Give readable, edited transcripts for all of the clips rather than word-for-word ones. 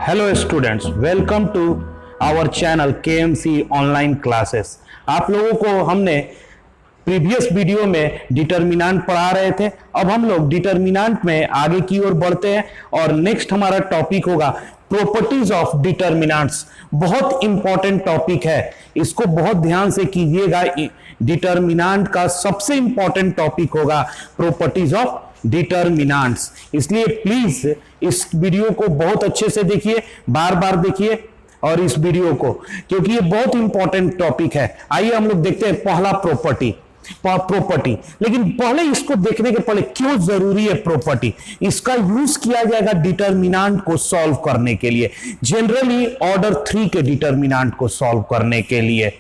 Hello students, welcome to our channel KMC online classes. आप लोगों को हमने प्रीवियस वीडियो में डिटर्मिनेंट पढ़ा रहे थे। अब हम लोग डिटर्मिनेंट में आगे की ओर बढ़ते हैं और नेक्स्ट हमारा टॉपिक होगा प्रॉपर्टीज ऑफ डिटर्मिनेंट्स। बहुत इंपॉर्टेंट टॉपिक है, इसको बहुत ध्यान से कीजिएगा। डिटर्मिनेंट का सबसे इंपॉर्टेंट टॉपिक होगा प्रॉपर्टीज ऑफ डिटर्मिनेंट्स, इसलिए प्लीज इस वीडियो को बहुत अच्छे से देखिए, बार बार देखिए और इस वीडियो को, क्योंकि ये बहुत इंपॉर्टेंट टॉपिक है। आइए हम लोग देखते हैं पहला प्रॉपर्टी। लेकिन पहले इसको देखने के पहले क्यों जरूरी है प्रॉपर्टी, इसका यूज किया जाएगा डिटर्मिनेंट को सॉल्व करने के लिए, जनरली ऑर्डर 3 के डिटर्मिनेंट को सॉल्व करने के लिए।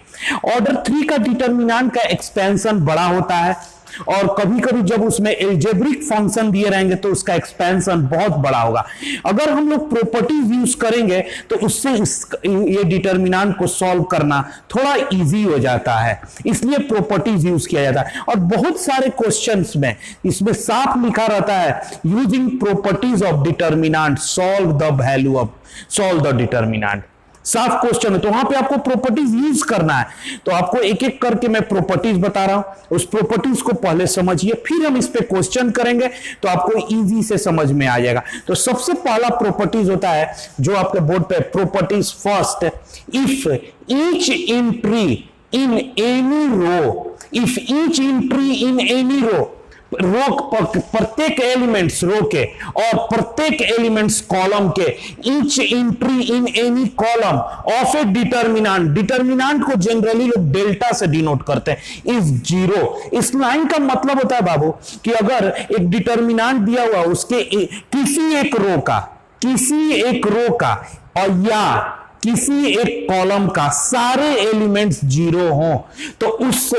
ऑर्डर 3 का डिटर्मिनेंट का एक्सपेंशन बड़ा होता है और कभी कभी जब उसमें एल्जेब्रिक फंक्शन दिए रहेंगे तो उसका एक्सपेंशन बहुत बड़ा होगा। अगर हम लोग प्रॉपर्टीज यूज करेंगे तो उससे ये डिटर्मिनेंट को सॉल्व करना थोड़ा इजी हो जाता है, इसलिए प्रॉपर्टीज यूज किया जाता है। और बहुत सारे क्वेश्चंस में इसमें साफ लिखा रहता है, using properties of determinant solve the determinant. साफ क्वेश्चन है, तो वहां पे आपको प्रॉपर्टीज यूज करना है। तो आपको एक एक करके मैं प्रॉपर्टीज बता रहा हूं, उस प्रॉपर्टीज को पहले समझिए, फिर हम इस पे क्वेश्चन करेंगे तो आपको इजी से समझ में आ जाएगा। तो सबसे पहला प्रॉपर्टीज होता है जो आपके बोर्ड पे, properties first, if each entry in any row, प्रत्येक एलिमेंट्स रो के और प्रत्येक एलिमेंट्स कॉलम के, each entry in any column of a determinant को जनरली लोग डेल्टा से डिनोट करते हैं, इज जीरो। इस लाइन का मतलब होता है बाबू कि अगर एक डिटर्मिनेंट दिया हुआ उसके किसी एक रो का और या किसी एक कॉलम का सारे एलिमेंट्स जीरो हों तो उस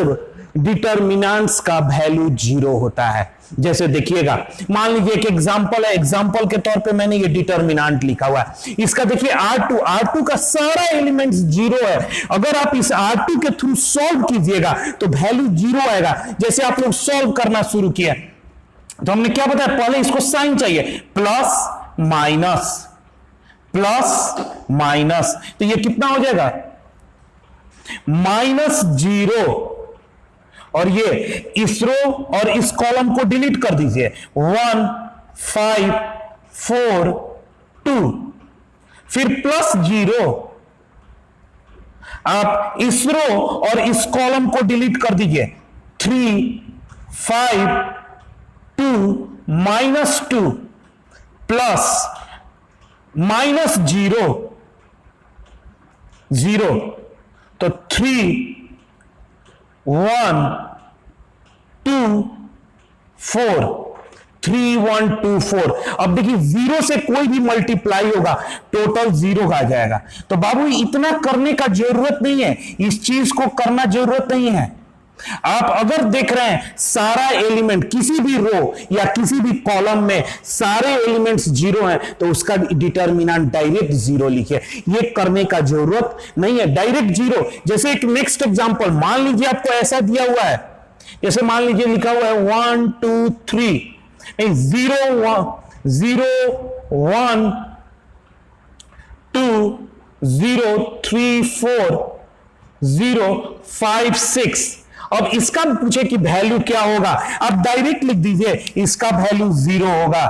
डिटर्मिनेंट्स का वैल्यू जीरो होता है। जैसे देखिएगा, मान लीजिए एक एग्जांपल है, एग्जांपल के तौर पे मैंने ये डिटर्मिनेंट लिखा हुआ है। इसका देखिए R2 का सारा एलिमेंट्स जीरो है। अगर आप इस R2 के थ्रू सॉल्व कीजिएगा तो वैल्यू जीरो आएगा। जैसे आप लोग सॉल्व करना शुरू किया तो हमने क्या बताया, पहले इसको साइन चाहिए, प्लस माइनस, तो ये कितना हो जाएगा, -0। और ये इस रो और इस कॉलम को डिलीट कर दीजिए, 1 5 4 2, फिर +0। आप इस रो और इस कॉलम को डिलीट कर दीजिए, 3 5 2 -2 प्लस -0 तो 3 1 2 4, 3 1 2 4। अब देखिए जीरो से कोई भी मल्टीप्लाई होगा टोटल जीरो आ जाएगा। तो बाबू इतना करने का जरूरत नहीं है, इस चीज को करना जरूरत नहीं है। आप अगर देख रहे हैं सारा एलिमेंट किसी भी रो या किसी भी कॉलम में सारे एलिमेंट्स जीरो हैं तो उसका डिटर्मिनेंट डायरेक्ट जीरो लिखिए, ये करने का जरूरत नहीं है, डायरेक्ट जीरो। जैसे एक नेक्स्ट एग्जांपल, मान लीजिए आपको ऐसा दिया हुआ है, जैसे मान लीजिए लिखा हुआ है 1 2 3, 0 1 2 0 3 4 0 5 6। अब इसका पूछे कि वैल्यू क्या होगा, आप डायरेक्ट लिख दीजिए इसका वैल्यू जीरो होगा,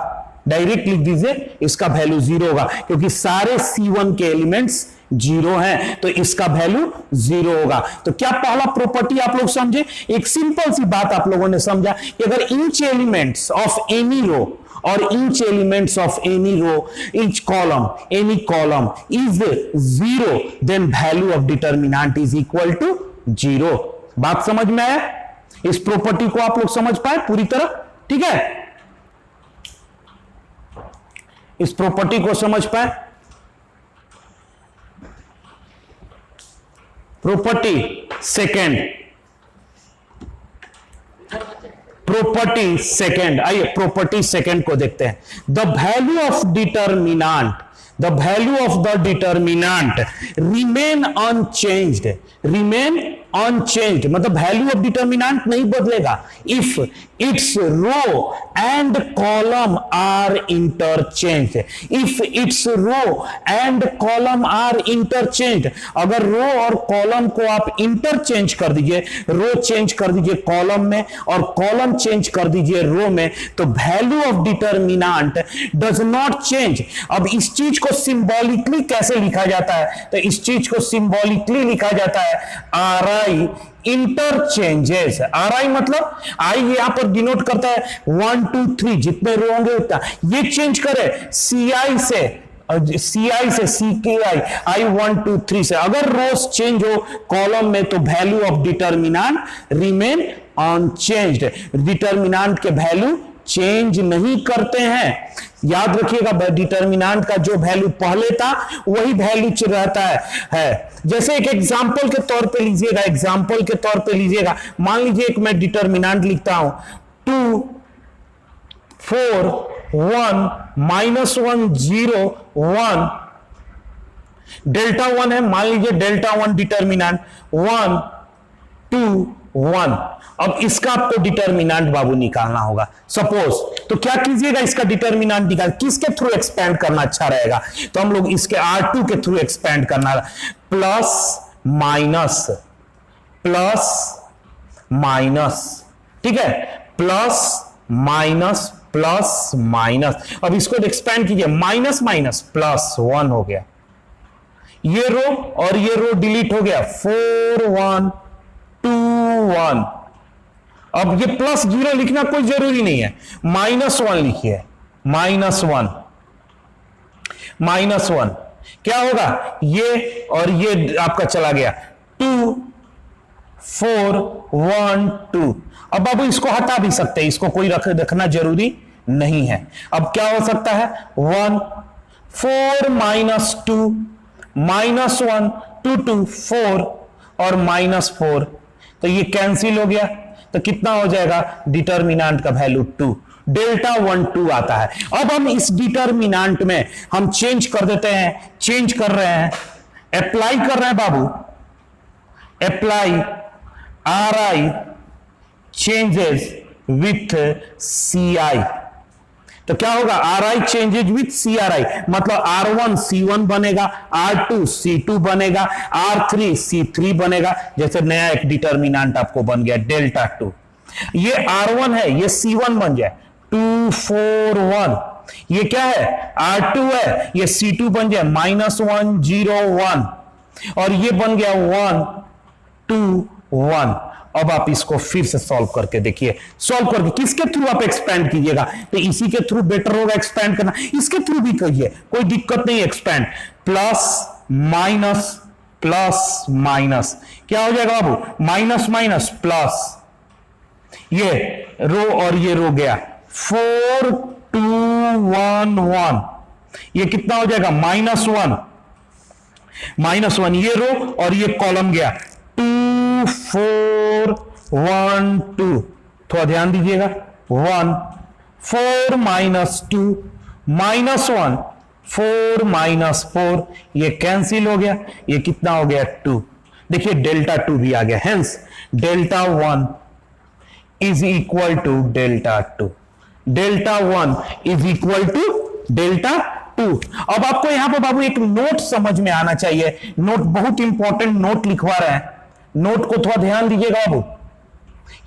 डायरेक्ट लिख दीजिए इसका वैल्यू जीरो होगा, क्योंकि सारे C1 के एलिमेंट्स जीरो हैं तो इसका वैल्यू जीरो होगा। तो क्या पहला प्रॉपर्टी आप लोग समझे, एक सिंपल सी बात आप लोगों ने समझा कि अगर each elements of any row और each elements of any row, each column, any column is zero, then value of determinant is equal to 0। बात समझ में आया, इस प्रॉपर्टी को आप लोग समझ पाए पूरी तरह, ठीक है, इस प्रॉपर्टी को समझ पाए। प्रॉपर्टी सेकेंड, आइए प्रॉपर्टी सेकेंड को देखते हैं। The value of determinant remain unchanged, unchanged, मतलब वैल्यू ऑफ डिटर्मिनेंट नहीं बदलेगा if its row and column are interchange. If its row and column are interchange, अगर रो और कॉलम को आप इंटरचेंज कर दीजिए, रो चेंज कर दीजिए कॉलम में और कॉलम चेंज कर दीजिए रो में, तो value of determinant does not change. अब इस चीज को सिंबॉलिकली कैसे लिखा जाता है, तो इस चीज को सिंबॉलिकली लिखा जाता है are I interchanges. Are I मतलब आई यहां पर डिनोट करता है 1 2 3 जितने रो होंगे उतना, ये चेंज करे सी आई से सी के आई 1 2 3 से। अगर रोज चेंज हो कॉलम में तो value of determinant remain unchanged. Determinant के वैल्यू चेंज नहीं करते हैं, याद रखिएगा। डिटर्मिनेंट का जो वैल्यू पहले था वही वैल्यू रहता है। जैसे एक एग्जांपल के तौर पे लीजिएगा, एग्जांपल के तौर पे लीजिएगा, मान लीजिए एक मैं डिटर्मिनेंट लिखता हूं 2 4 1 -1 0 1 डेल्टा 1 है, मान लीजिए डेल्टा 1 डिटर्मिनेंट 1 2 1। अब इसका आपको डिटर्मिनेंट बाबू निकालना होगा सपोज, तो क्या कीजिएगा, इसका डिटर्मिनेंट निकाल, किसके थ्रू एक्सपेंड करना अच्छा रहेगा, तो हम लोग इसके R2 के थ्रू एक्सपेंड करना, प्लस माइनस प्लस माइनस, ठीक है, प्लस माइनस प्लस माइनस। अब इसको एक्सपेंड कीजिए, माइनस माइनस प्लस 1 हो गया, ये रो और ये रो डिलीट हो गया, 4 1 2 1। अब ये प्लस 0 लिखना कोई जरूरी नहीं है, -1 लिखिए, -1 -1 क्या होगा, ये और ये आपका चला गया 2 4 1 2। अब बाबू इसको हटा भी सकते हैं, इसको कोई रखना जरूरी नहीं है। अब क्या हो सकता है 1 4 -2 -1 2 2 4 और -4, तो ये कैंसिल हो गया, तो कितना हो जाएगा, डिटर्मिनेंट का वैल्यू 2, डेल्टा 1 2 आता है। अब हम इस डिटर्मिनेंट में हम चेंज कर देते हैं, चेंज कर रहे हैं, अप्लाई कर रहे हैं बाबू, apply R I changes with C I, तो क्या होगा, R I changes with C R I, मतलब R1 C1 बनेगा, R2 C2 बनेगा, R3 C3 बनेगा। जैसे नया एक डिटर्मिनेंट आपको बन गया डेल्टा 2, ये R1 है, ये C1 बन जाए 2 4 1, ये क्या है R2 है, ये C2 बन जाए -1 0 1, और ये बन गया 1 2 1। अब आप इसको फिर से सॉल्व करके देखिए, सॉल्व करके किसके थ्रू आप एक्सपेंड कीजिएगा, तो इसी के थ्रू बेटर होगा एक्सपेंड करना, इसके थ्रू भी करिए, कोई दिक्कत नहीं, expand, plus minus plus minus, क्या हो जाएगा बाबू, माइनस माइनस प्लस, ये रो और ये रो गया 4 2 1 1, ये कितना हो जाएगा, -1 ये रो और ये कॉलम गया 2 4 1 2, थोड़ा ध्यान दीजिएगा, 1 4 -2 -1 4 -4, ये कैंसिल हो गया, ये कितना हो गया 2, देखिए डेल्टा 2 भी आ गया, hence delta 1 is equal to delta 2, delta 1 is equal to delta 2। अब आपको यहां पर बाबू एक नोट समझ में आना चाहिए, नोट बहुत इंपॉर्टेंट नोट लिखवा रहे हैं, नोट को थोड़ा ध्यान दीजिएगा बाबू।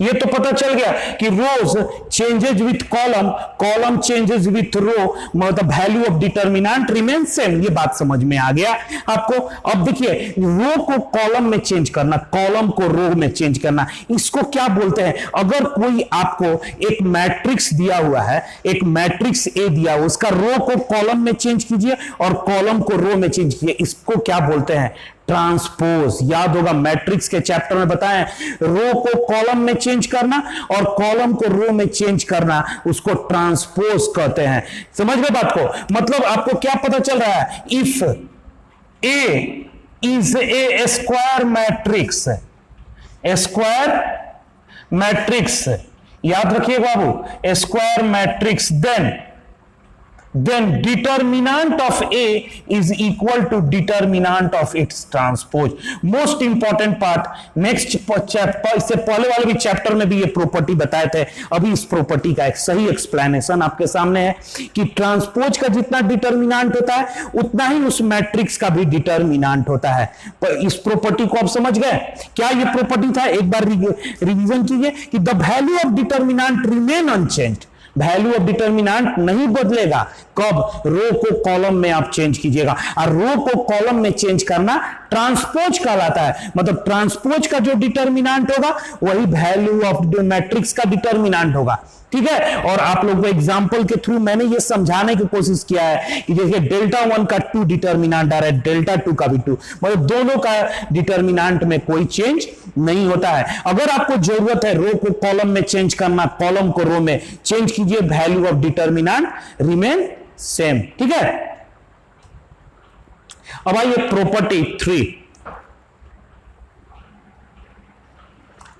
ये तो पता चल गया कि rows changes with column, column changes with row, मतलब value of determinant remain same, ये बात समझ में आ गया आपको। अब देखिए, रो को कॉलम में चेंज करना, कॉलम को रो में चेंज करना, इसको क्या बोलते हैं, अगर कोई आपको एक मैट्रिक्स दिया हुआ है, एक मैट्रिक्स ए दिया हुआ, उसका रो को कॉलम में चेंज कीजिए और कॉलम को रो में चेंज कीजिए, इसको क्या बोलते हैं, ट्रांसपोज। याद होगा मैट्रिक्स के चैप्टर में बताएं, रो को कॉलम में चेंज करना और कॉलम को रो में चेंज करना, उसको ट्रांसपोज कहते हैं। समझ गए बात को, मतलब आपको क्या पता चल रहा है, if A is a square matrix, square matrix, याद रखिए बाबू, square matrix, then then determinant of A is equal to determinant of its transpose. Most important part next chapter, इससे पहले वाले भी चैप्टर में भी ये प्रॉपर्टी बताए थे, अभी इस प्रॉपर्टी का एक सही एक्सप्लेनेशन आपके सामने है कि ट्रांसपोज का जितना डिटर्मिनांट होता है उतना ही उस मैट्रिक्स का भी डिटर्मिनांट होता है। पर इस प्रॉपर्टी को आप समझ गए? क्या ये प्रॉपर्टी था? एक बार रिवीजन कीजिए कि the value of determinant remain unchanged. Value of determinant नहीं बदलेगा। कब? रो को कॉलम में आप चेंज कीजिएगा, और रो को कॉलम में चेंज करना ट्रांसपोज कहलाता है। मतलब ट्रांसपोज का जो डिटर्मिनांट होगा वही वैल्यू ऑफ मैट्रिक्स का डिटर्मिनांट होगा। ठीक है, और आप लोगों को एग्जांपल के थ्रू मैंने ये समझाने की कोशिश किया है कि जैसे डेल्टा 1 का 2 डिटर्मिनांट आ रहा है, डेल्टा 2 का भी 2, मतलब दोनों का डिटर्मिनांट में कोई चेंज नहीं होता है। अगर आपको जरूरत है रो को कॉलम में चेंज करना, कॉलम को रो में चेंज कीजिए, value of determinant remain same. ठीक है, अब आइए प्रॉपर्टी 3।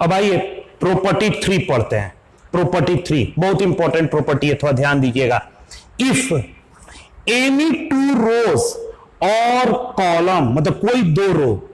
अब आइए प्रॉपर्टी 3 पढ़ते हैं। प्रॉपर्टी 3 बहुत इंपॉर्टेंट प्रॉपर्टी है, थोड़ा ध्यान दीजिएगा। इफ एनी 2 रोज और कॉलम, मतलब कोई 2 रो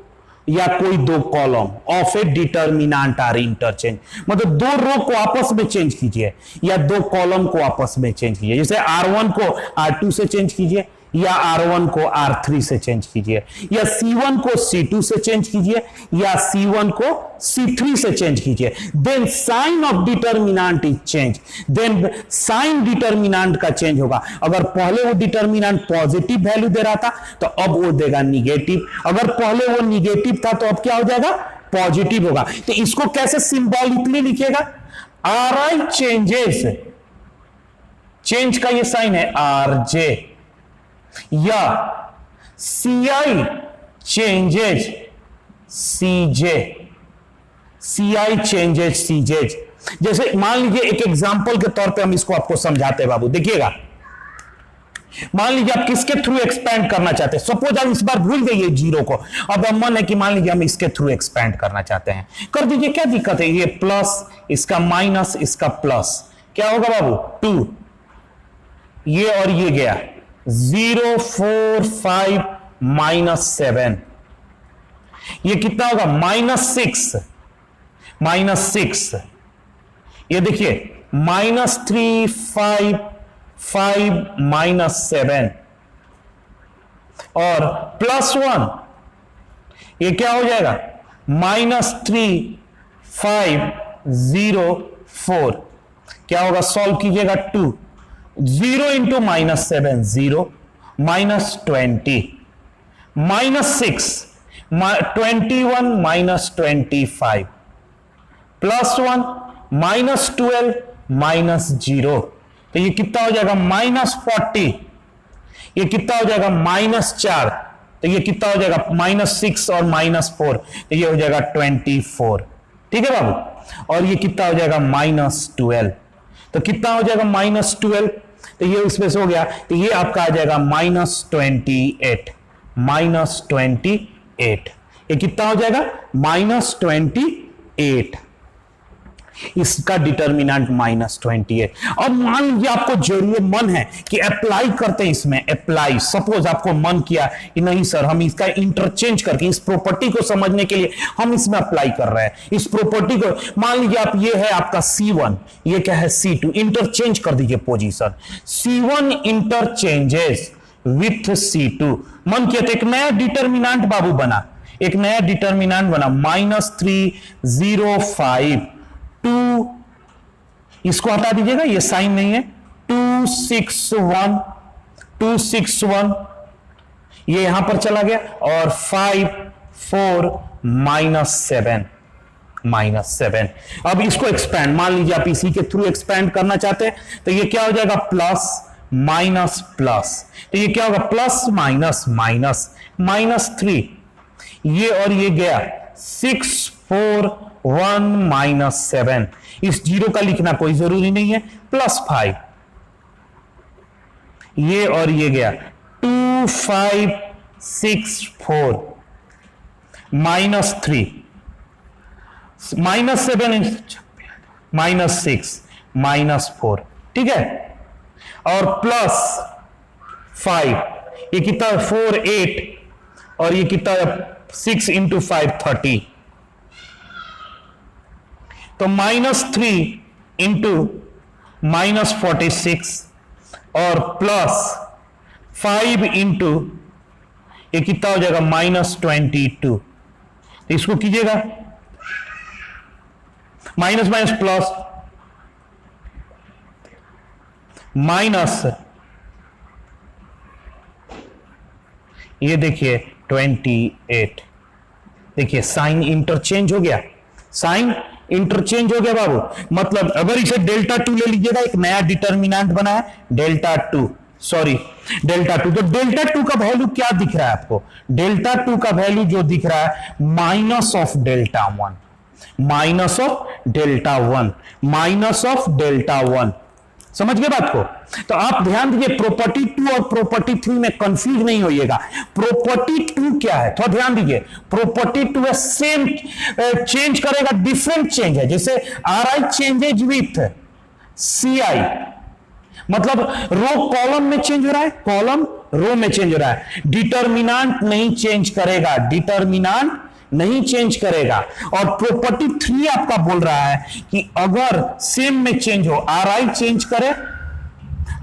या कोई 2 column of a determinant are interchange, मतलब 2 रो को आपस में चेंज कीजिए या 2 कॉलम को आपस में चेंज कीजिए। जैसे R1 को R2 से चेंज कीजिए, या R1 को R3 से चेंज कीजिए, या C1 को C2 से चेंज कीजिए, या C1 को C3 से चेंज कीजिए। Then sign of determinant is change, then sign determinant का चेंज होगा। अगर पहले वो डिटर्मिनांट पॉजिटिव वैल्यू दे रहा था तो अब वो देगा निगेटिव, अगर पहले वो निगेटिव था तो अब क्या हो जाएगा? पॉजिटिव होगा। तो इसको कैसे सिंबॉलिकली लिखिएगा? Ri चेंजेस, चेंज का ये साइन है RJ, या CI changes CJ, CI changes CJ। जैसे मान लीजिए एक एग्जांपल के तौर पे हम इसको आपको समझाते हैं बाबू, देखिएगा। मान लीजिए आप किसके थ्रू एक्सपेंड करना चाहते हैं, सपोज आप इस बार भूल गए जीरो को, अब हम मन है कि मान लीजिए हम इसके थ्रू एक्सपेंड करना चाहते हैं, कर दीजिए, क्या दिक्कत है? ये प्लस, इसका माइनस, इसका प्लस, क्या होगा बाबू? 2, ये और ये गया 0 4 5 -7, ये कितना होगा? -6, -6, ये देखिए -3 5 5 -7 और +1, ये क्या हो जाएगा? -3 5 0 4, क्या होगा? सॉल्व कीजिएगा 2, 0 इंटू -7 0, -20, -6 21 -25, +1 -12 -0, तो ये कितना हो जाएगा? -40, ये कितना हो जाएगा? -4, तो ये कितना हो जाएगा? -6 और -4, तो ये हो जाएगा 24। ठीक है बाबू, और ये कितना हो जाएगा? -12, तो कितना हो जाएगा? -12, तो ये इसमें से हो गया, तो ये आपका आ जाएगा -28, -28, ये कितना हो जाएगा? -28, इसका डिटर्मिनेंट -28। अब मान लीजिए आपको जरूर मन है कि अप्लाई करते हैं इसमें, अप्लाई, सपोज आपको मन किया कि नहीं सर हम इसका इंटरचेंज करके इस प्रॉपर्टी को समझने के लिए हम इसमें अप्लाई कर रहे हैं इस प्रॉपर्टी को। मान लीजिए आप, ये है आपका C1, ये क्या है? C2, इंटरचेंज कर दीजिए position, C1 interchanges with C2, मन किया तो एक नया डिटर्मिनेंट बाबू बना, एक नया डिटर्मिनेंट बना -3 0 5 2, इसको हटा दीजिएगा, ये साइन नहीं है, 2 6 1 2 6 1, ये यहां पर चला गया, और 5 4 -7 -7। अब इसको एक्सपैंड, मान लीजिए आप इसी के थ्रू एक्सपैंड करना चाहते हैं, तो ये क्या हो जाएगा? प्लस माइनस प्लस, तो ये क्या होगा? प्लस माइनस माइनस, -3, ये और ये गया 6 4 1 -7, इस जीरो का लिखना कोई जरूरी नहीं है, +5, ये और ये गया 2 5 6 4 -3 -7 -6 -4, ठीक है, और प्लस 5, ये कितना 4 8 और ये कितना 6 इंटू 5 30, तो -3 इंटू -46 और प्लस 5 इंटू ये कितना हो जाएगा -22। तो इसको कीजिएगा माइनस माइनस प्लस, माइनस ये देखिए 28, देखिए साइन इंटरचेंज हो गया, साइन इंटरचेंज हो गया बाबू। मतलब अगर इसे डेल्टा 2 ले लीजिएगा, एक नया डिटर्मिनेंट बना है डेल्टा 2, सॉरी डेल्टा 2, तो डेल्टा 2 का वैल्यू क्या दिख रहा है आपको? डेल्टा 2 का वैल्यू जो दिख रहा है minus of delta 1, minus of delta 1, minus of delta 1। समझ गए बात को? तो आप ध्यान दीजिए, प्रॉपर्टी 2 और प्रॉपर्टी 3 में कंफ्यूज नहीं होइएगा। प्रॉपर्टी 2 क्या है, थोड़ा ध्यान दीजिए। प्रॉपर्टी 2 है सेम चेंज करेगा, डिफरेंट चेंज है। जैसे RI चेंजेज विथ CI, मतलब रो कॉलम में चेंज हो रहा है, कॉलम रो में चेंज हो रहा है। डिटर्मिनेंट नहीं चेंज करेगा, डिटर्मिनेंट नहीं चेंज करेगा। और प्रॉपर्टी 3 आपका बोल रहा है कि अगर सेम में चेंज हो, RI चेंज करे,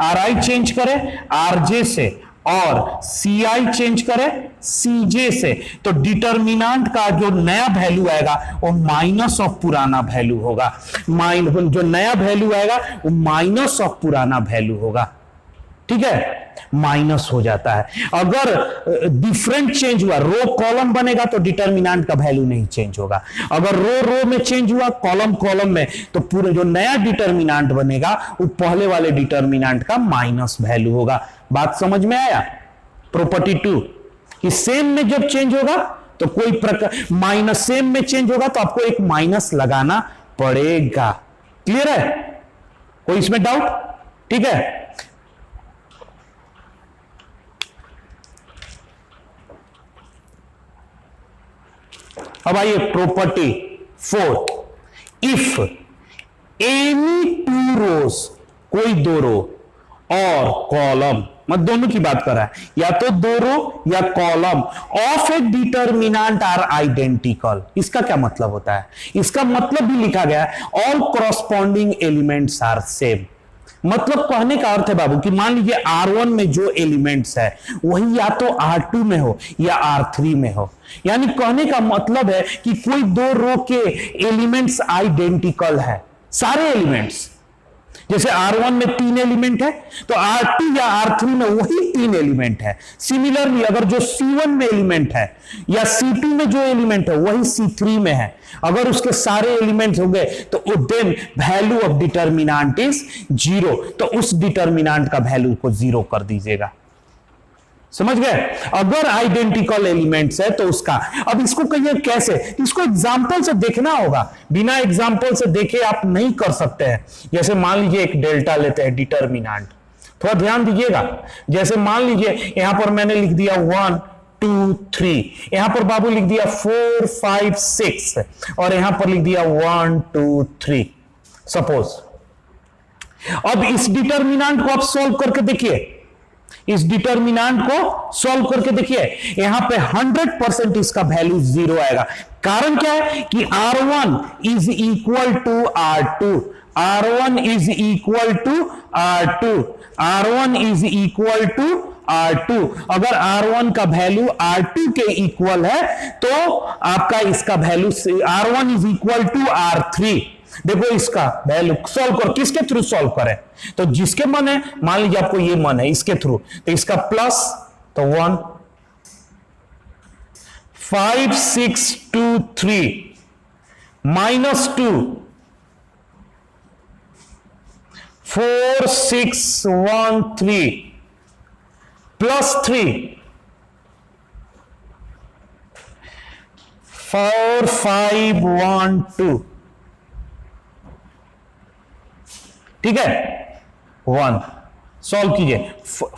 RI चेंज करे RJ से और CI चेंज करे CJ से, तो डिटर्मिनेंट का जो नया वैल्यू आएगा वो माइनस ऑफ पुराना वैल्यू होगा। जो नया वैल्यू आएगा वो माइनस ऑफ पुराना वैल्यू होगा। ठीक है, माइनस हो जाता है। अगर डिफरेंट चेंज हुआ, रो कॉलम बनेगा तो डिटर्मिनेंट का वैल्यू नहीं चेंज होगा। अगर रो रो में चेंज हुआ, कॉलम कॉलम में, तो पूरे जो नया डिटर्मिनेंट बनेगा वो पहले वाले डिटर्मिनेंट का माइनस वैल्यू होगा। बात समझ में आया? प्रॉपर्टी 2 कि सेम में जब चेंज होगा तो कोई प्रकार माइनस, सेम में चेंज होगा तो आपको एक माइनस लगाना पड़ेगा। क्लियर है? कोई इसमें डाउट? ठीक है, अब आइए प्रॉपर्टी 4, इफ एनी 2 रोज, कोई 2 रो और कॉलम, मत दोनों की बात कर रहा है, या तो 2 रो या column of a determinant are identical. इसका क्या मतलब होता है? इसका मतलब भी लिखा गया है, all corresponding elements are same. मतलब कहने का अर्थ है बाबू कि मान लीजिए R1 में जो एलिमेंट्स है वही या तो R2 में हो या R3 में हो। यानी कहने का मतलब है कि कोई 2 रो के एलिमेंट्स आइडेंटिकल है, सारे एलिमेंट्स। जैसे R1 में 3 एलिमेंट है तो R2 या R3 में वही 3 एलिमेंट है। सिमिलरली अगर जो C1 में एलिमेंट है या C2 में जो एलिमेंट है वही C3 में है, अगर उसके सारे एलिमेंट्स हो गए तो then value of determinant is 0, तो उस डिटर्मिनेंट का वैल्यू को 0 कर दीजिएगा। समझ गए? अगर आइडेंटिकल एलिमेंट्स है तो उसका, अब इसको कहिए कैसे, इसको एग्जांपल से देखना होगा, बिना एग्जांपल से देखे आप नहीं कर सकते हैं। जैसे मान लीजिए एक डेल्टा लेते हैं डिटर्मिनेंट, थोड़ा ध्यान दीजिएगा। जैसे मान लीजिए यहां पर मैंने लिख दिया 1 2 3, यहां पर बाबू लिख दिया 4 5 6 और यहां पर लिख दिया 1 2 3 सपोज। अब इस डिटर्मिनेंट को आप सॉल्व करके देखिए, इस डिटर्मिनेंट को सॉल्व करके देखिए, यहां पे 100% इसका वैल्यू 0 आएगा। कारण क्या है कि R1 is equal to R2, R1 is equal to R2, R1 is equal to R2। अगर R1 का वैल्यू R2 के इक्वल है तो आपका इसका value R1 is equal to R3। देखो इसका वैल्यू सॉल्व करो, किसके थ्रू सॉल्व करें? तो जिसके मन है, मान लीजिए आपको ये मन है इसके थ्रू, तो इसका प्लस तो 1 5 6 2 3 -2 4 6 1 3 +3 4 5 1 2। ठीक है, 1 सॉल्व कीजिए।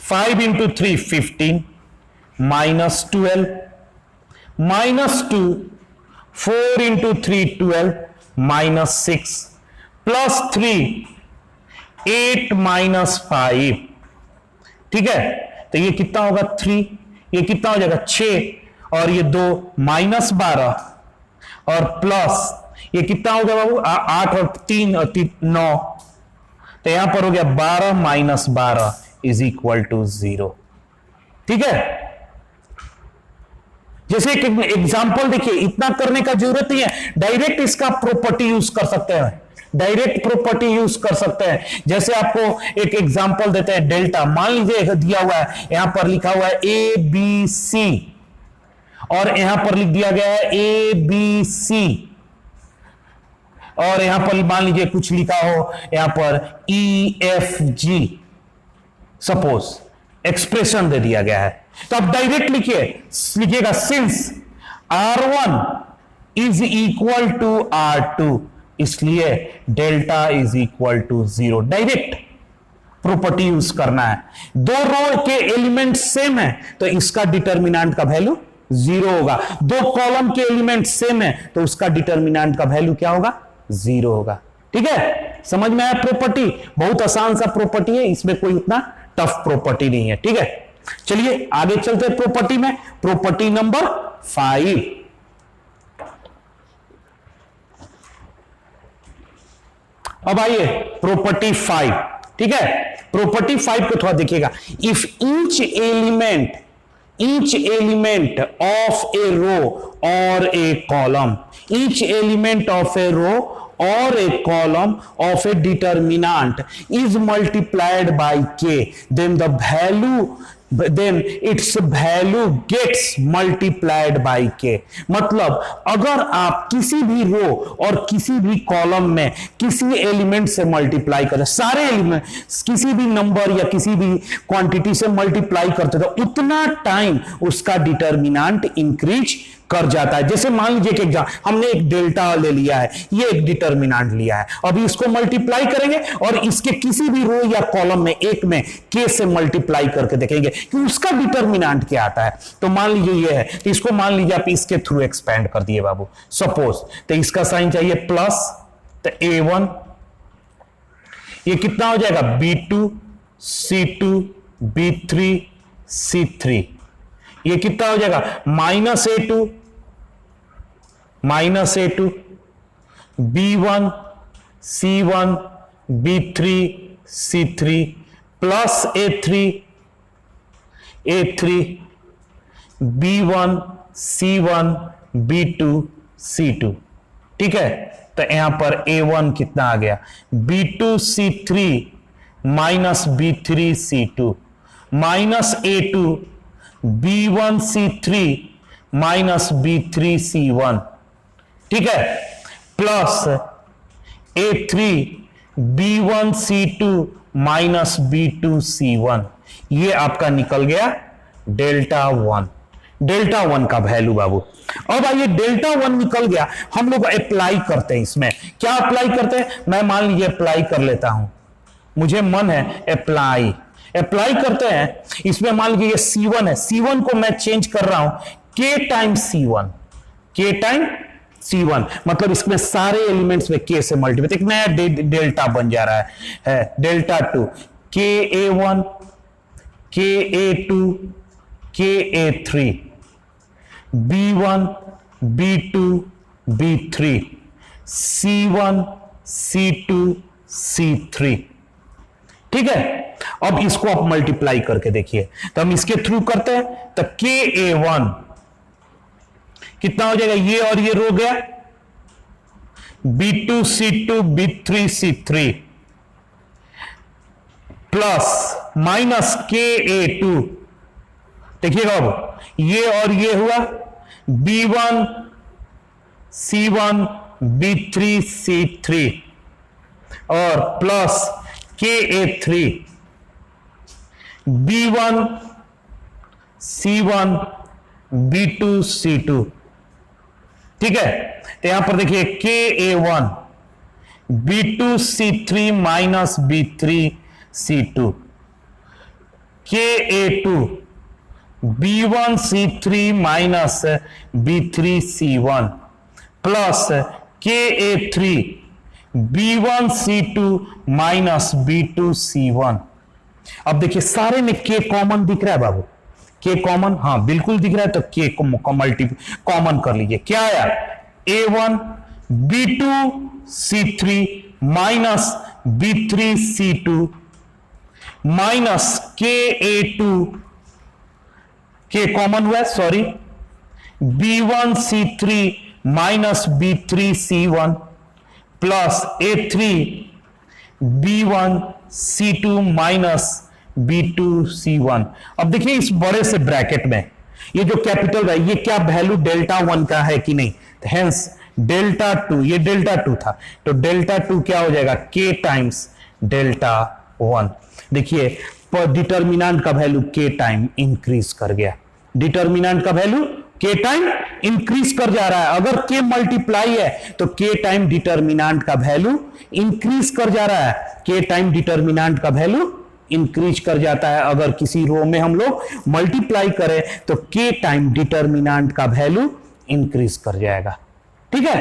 5 इंटू 3 15 -12 -2 4 इंटू 3 12 -6 +3 8 -5। ठीक है, तो ये कितना होगा 3, ये कितना हो जाएगा 6 और ये 2 -12 और प्लस ये कितना हो गया बाबू 8 और 3 और 3 9, तो यहां पर हो गया 12 - 12 इज इक्वल टू 0। ठीक है, जैसे एक एग्जांपल देखिए, इतना करने का जरूरत नहीं है, डायरेक्ट इसका प्रॉपर्टी यूज कर सकते हैं, डायरेक्ट प्रॉपर्टी यूज कर सकते हैं। जैसे आपको एक एग्जांपल देते हैं, डेल्टा मान लीजिए दिया हुआ है, यहां पर लिखा हुआ है ABC और यहां पर लिख दिया गया है ABC और यहां पर मान लीजिए कुछ लिखा हो यहां पर EFG, सपोज एक्सप्रेशन दे दिया गया है, तो आप डायरेक्ट लिखिएगा since R1 is equal to R2, इसलिए delta is equal to 0। Direct property use करना है। दो रो के एलिमेंट सेम है तो इसका डिटर्मिनेंट का वैल्यू 0 होगा, दो कॉलम के एलिमेंट सेम है तो उसका डिटर्मिनेंट का वैल्यू क्या होगा 0 होगा। ठीक है, समझ में आया? प्रॉपर्टी बहुत आसान सा प्रॉपर्टी है, इसमें कोई उतना टफ प्रॉपर्टी नहीं है। ठीक है, चलिए आगे चलते हैं प्रॉपर्टी में। प्रॉपर्टी नंबर 5, अब आइए प्रॉपर्टी 5। ठीक है, प्रॉपर्टी 5 को थोड़ा देखिएगा। If each element of a row और a column, each element of a row or a column of a determinant is multiplied by k, then its value gets multiplied by k। मतलब अगर आप किसी भी रो और किसी भी कॉलम में किसी एलिमेंट से मल्टीप्लाई करें, सारे एलिमेंट किसी भी नंबर या किसी भी क्वांटिटी से मल्टीप्लाई करते तो उतना टाइम उसका डिटर्मिनेंट इंक्रीज कर जाता है। जैसे मान लीजिए कि हमने एक डेल्टा ले लिया है, ये एक डिटर्मिनेंट लिया है, अभी इसको मल्टीप्लाई करेंगे और इसके किसी भी रो या कॉलम में एक में के से मल्टीप्लाई करके देखेंगे कि उसका डिटर्मिनेंट क्या आता है। तो मान लीजिए ये है, तो इसको मान लीजिए आप इसके थ्रू एक्सपेंड कर दिए बाबू, सपोज, तो इसका साइन चाहिए प्लस, तो A1 ये कितना हो जाएगा B2 C2 B3 C3, ये कितना हो जाएगा -A2 B1 C1 B3 C3 plus A3 B1 C1 B2 C2। ठीक है, तो यहां पर A1 कितना आ गया B2 C3 minus B3 C2 minus A2 B1 C3 minus B3 C1। ठीक है, plus A3 B1 C2 minus B2 C1, ये आपका निकल गया डेल्टा 1 का वैल्यू बाबू। अब आइए डेल्टा 1 निकल गया, हम लोग अप्लाई करते हैं इसमें। क्या अप्लाई करते हैं? मैं मान लीजिए अप्लाई कर लेता हूं, मुझे मन है अप्लाई करते हैं इसमें। मान लीजिए ये C1 है, C1 को मैं चेंज कर रहा हूं K टाइम C1, मतलब इसमें सारे एलिमेंट्स में K से मल्टीप्लाई, एक नया डेल्टा बन जा रहा है delta 2 KA1 KA2 KA3 B1 B2 B3 C1 C2 C3। ठीक है, अब इसको आप मल्टीप्लाई करके देखिए, तो हम इसके थ्रू करते हैं, तो KA1 कितना हो जाएगा, ये और ये रो गया B2 C2 B3 C3 plus minus KA2, देखिएगा अब ये और ये हुआ B1 C1 B3 C3 और plus KA3 B1 C1 B2 C2। ठीक है, तो यहां पर देखिए KA1 B2 C3 minus B3 C2 KA2 B1 C3 minus B3 C1 plus KA3 B1 C2 minus B2 C1। अब देखिए सारे में के कॉमन दिख रहा है बाबू, के कॉमन, हाँ बिल्कुल दिख रहा है, तो के को मल्टी कॉमन कर लीजिए। क्या आया, A1 B2 C3 minus B3 C2 minus KA2, के कॉमन हुआ, sorry, B1 C3 minus B3 C1 plus A3 B1 C2 minus B2 C1। अब देखिए इस बड़े से ब्रैकेट में ये जो कैपिटल है, ये क्या वैल्यू डेल्टा 1 का है कि नहीं, हेंस डेल्टा 2, ये डेल्टा 2 था, तो डेल्टा 2 क्या हो जाएगा, K टाइम्स डेल्टा 1। देखिए डिटर्मिनेंट का वैल्यू K टाइम इंक्रीज कर गया, डिटर्मिनेंट का वैल्यू K टाइम इंक्रीज कर जा रहा है। अगर K मल्टीप्लाई है तो K टाइम डिटर्मिनेंट का वैल्यू इंक्रीज कर जा रहा है, K टाइम डिटर्मिनेंट का वैल्यू इंक्रीज कर जाता है। अगर किसी रो में हम लोग मल्टीप्लाई करें तो K टाइम डिटर्मिनेंट का वैल्यू इंक्रीज कर जाएगा। ठीक है,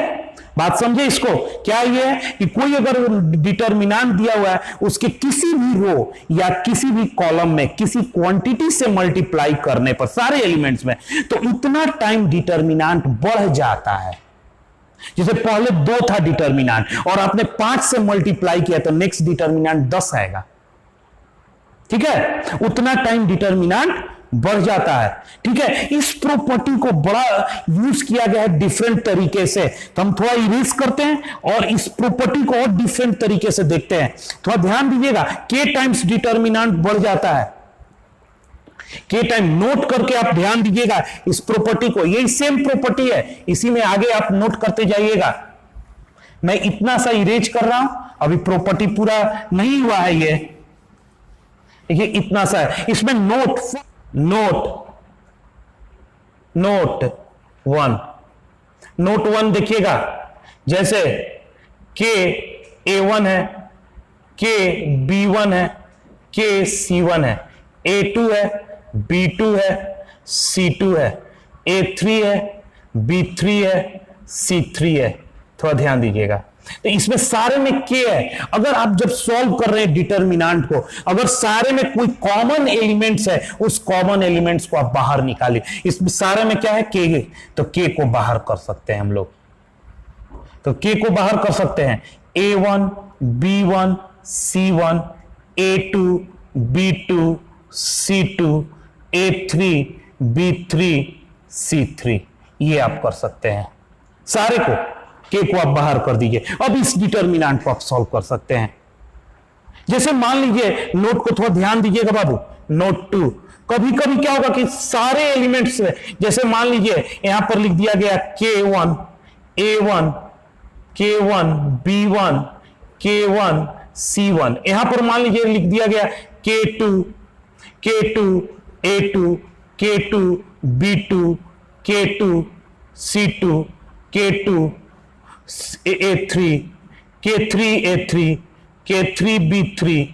बात समझे इसको। क्या ये है कि कोई अगर डिटर्मिनेंट दिया हुआ है, उसके किसी भी रो या किसी भी कॉलम में किसी क्वांटिटी से मल्टीप्लाई करने पर सारे एलिमेंट्स में, तो उतना टाइम डिटर्मिनेंट बढ़ जाता है। जैसे पहले 2 था डिटर्मिनेंट और आपने 5 से मल्टीप्लाई किया तो नेक्स्ट डिटर्मिनेंट 10 आएगा। ठीक है, उतना टाइम डिटर्मिनेंट बढ़ जाता है। ठीक है, इस प्रॉपर्टी को बड़ा यूज किया गया है डिफरेंट तरीके से, तो हम थोड़ा इरेज करते हैं और इस प्रॉपर्टी को और डिफरेंट तरीके से देखते हैं। थोड़ा ध्यान दीजिएगा, K टाइम्स डिटर्मिनेंट बढ़ जाता है, K टाइम नोट करके आप ध्यान दीजिएगा इस प्रॉपर्टी को, यही सेम प्रॉपर्टी है, इसी में आगे आप नोट करते जाइएगा। मैं इतना सा इरेज कर रहा हूं, अभी प्रॉपर्टी पूरा नहीं हुआ है, ये इतना सा है। इसमें नोट 1 देखिएगा, जैसे K A1 है, K B1 है, K C1 है, A2 है, B2 है, C2 है, A3 है, B3 है, C3 है। थोड़ा ध्यान दीजिएगा, तो इसमें सारे में K है। अगर आप जब सॉल्व कर रहे हैं डिटर्मिनेंट को, अगर सारे में कोई कॉमन एलिमेंट्स है, उस कॉमन एलिमेंट्स को आप बाहर निकालिए। इसमें सारे में क्या है, K, तो K को बाहर कर सकते हैं हम लोग, तो K को बाहर कर सकते हैं। A1 B1 C1 A2 B2 C2 A3 B3 C3, ये आप कर सकते हैं। सारे को K को आप बाहर कर दीजिए। अब इस डिटर्मिनेंट को आप सॉल्व कर सकते हैं। जैसे मान लीजिए, नोट को थोड़ा ध्यान दीजिएगा बाबू, नोट 2, कभी कभी क्या होगा कि सारे एलिमेंट्स, जैसे मान लीजिए यहां पर लिख दिया गया K1 A1 K1 B1 K1 C1, यहां पर मान लीजिए लिख दिया गया K2 A2 K2 B2 K2 C2 K2 A3 K3 A3 K3 B3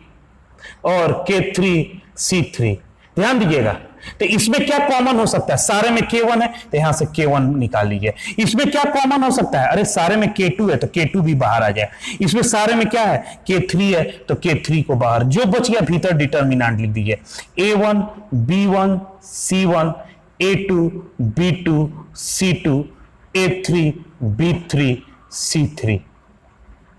और K3 C3। ध्यान दीजिएगा, तो इसमें क्या कॉमन हो सकता है, सारे में K1 है तो यहां से K1 निकाल लीजिए। इसमें क्या कॉमन हो सकता है, अरे सारे में K2 है तो K2 भी बाहर आ जाए। इसमें सारे में क्या है, K3 है तो K3 को बाहर, जो बच गया भीतर डिटर्मिनेंट लिख दीजिए। A1 B1 C1 A2 B2 C2 A3 B3 C3।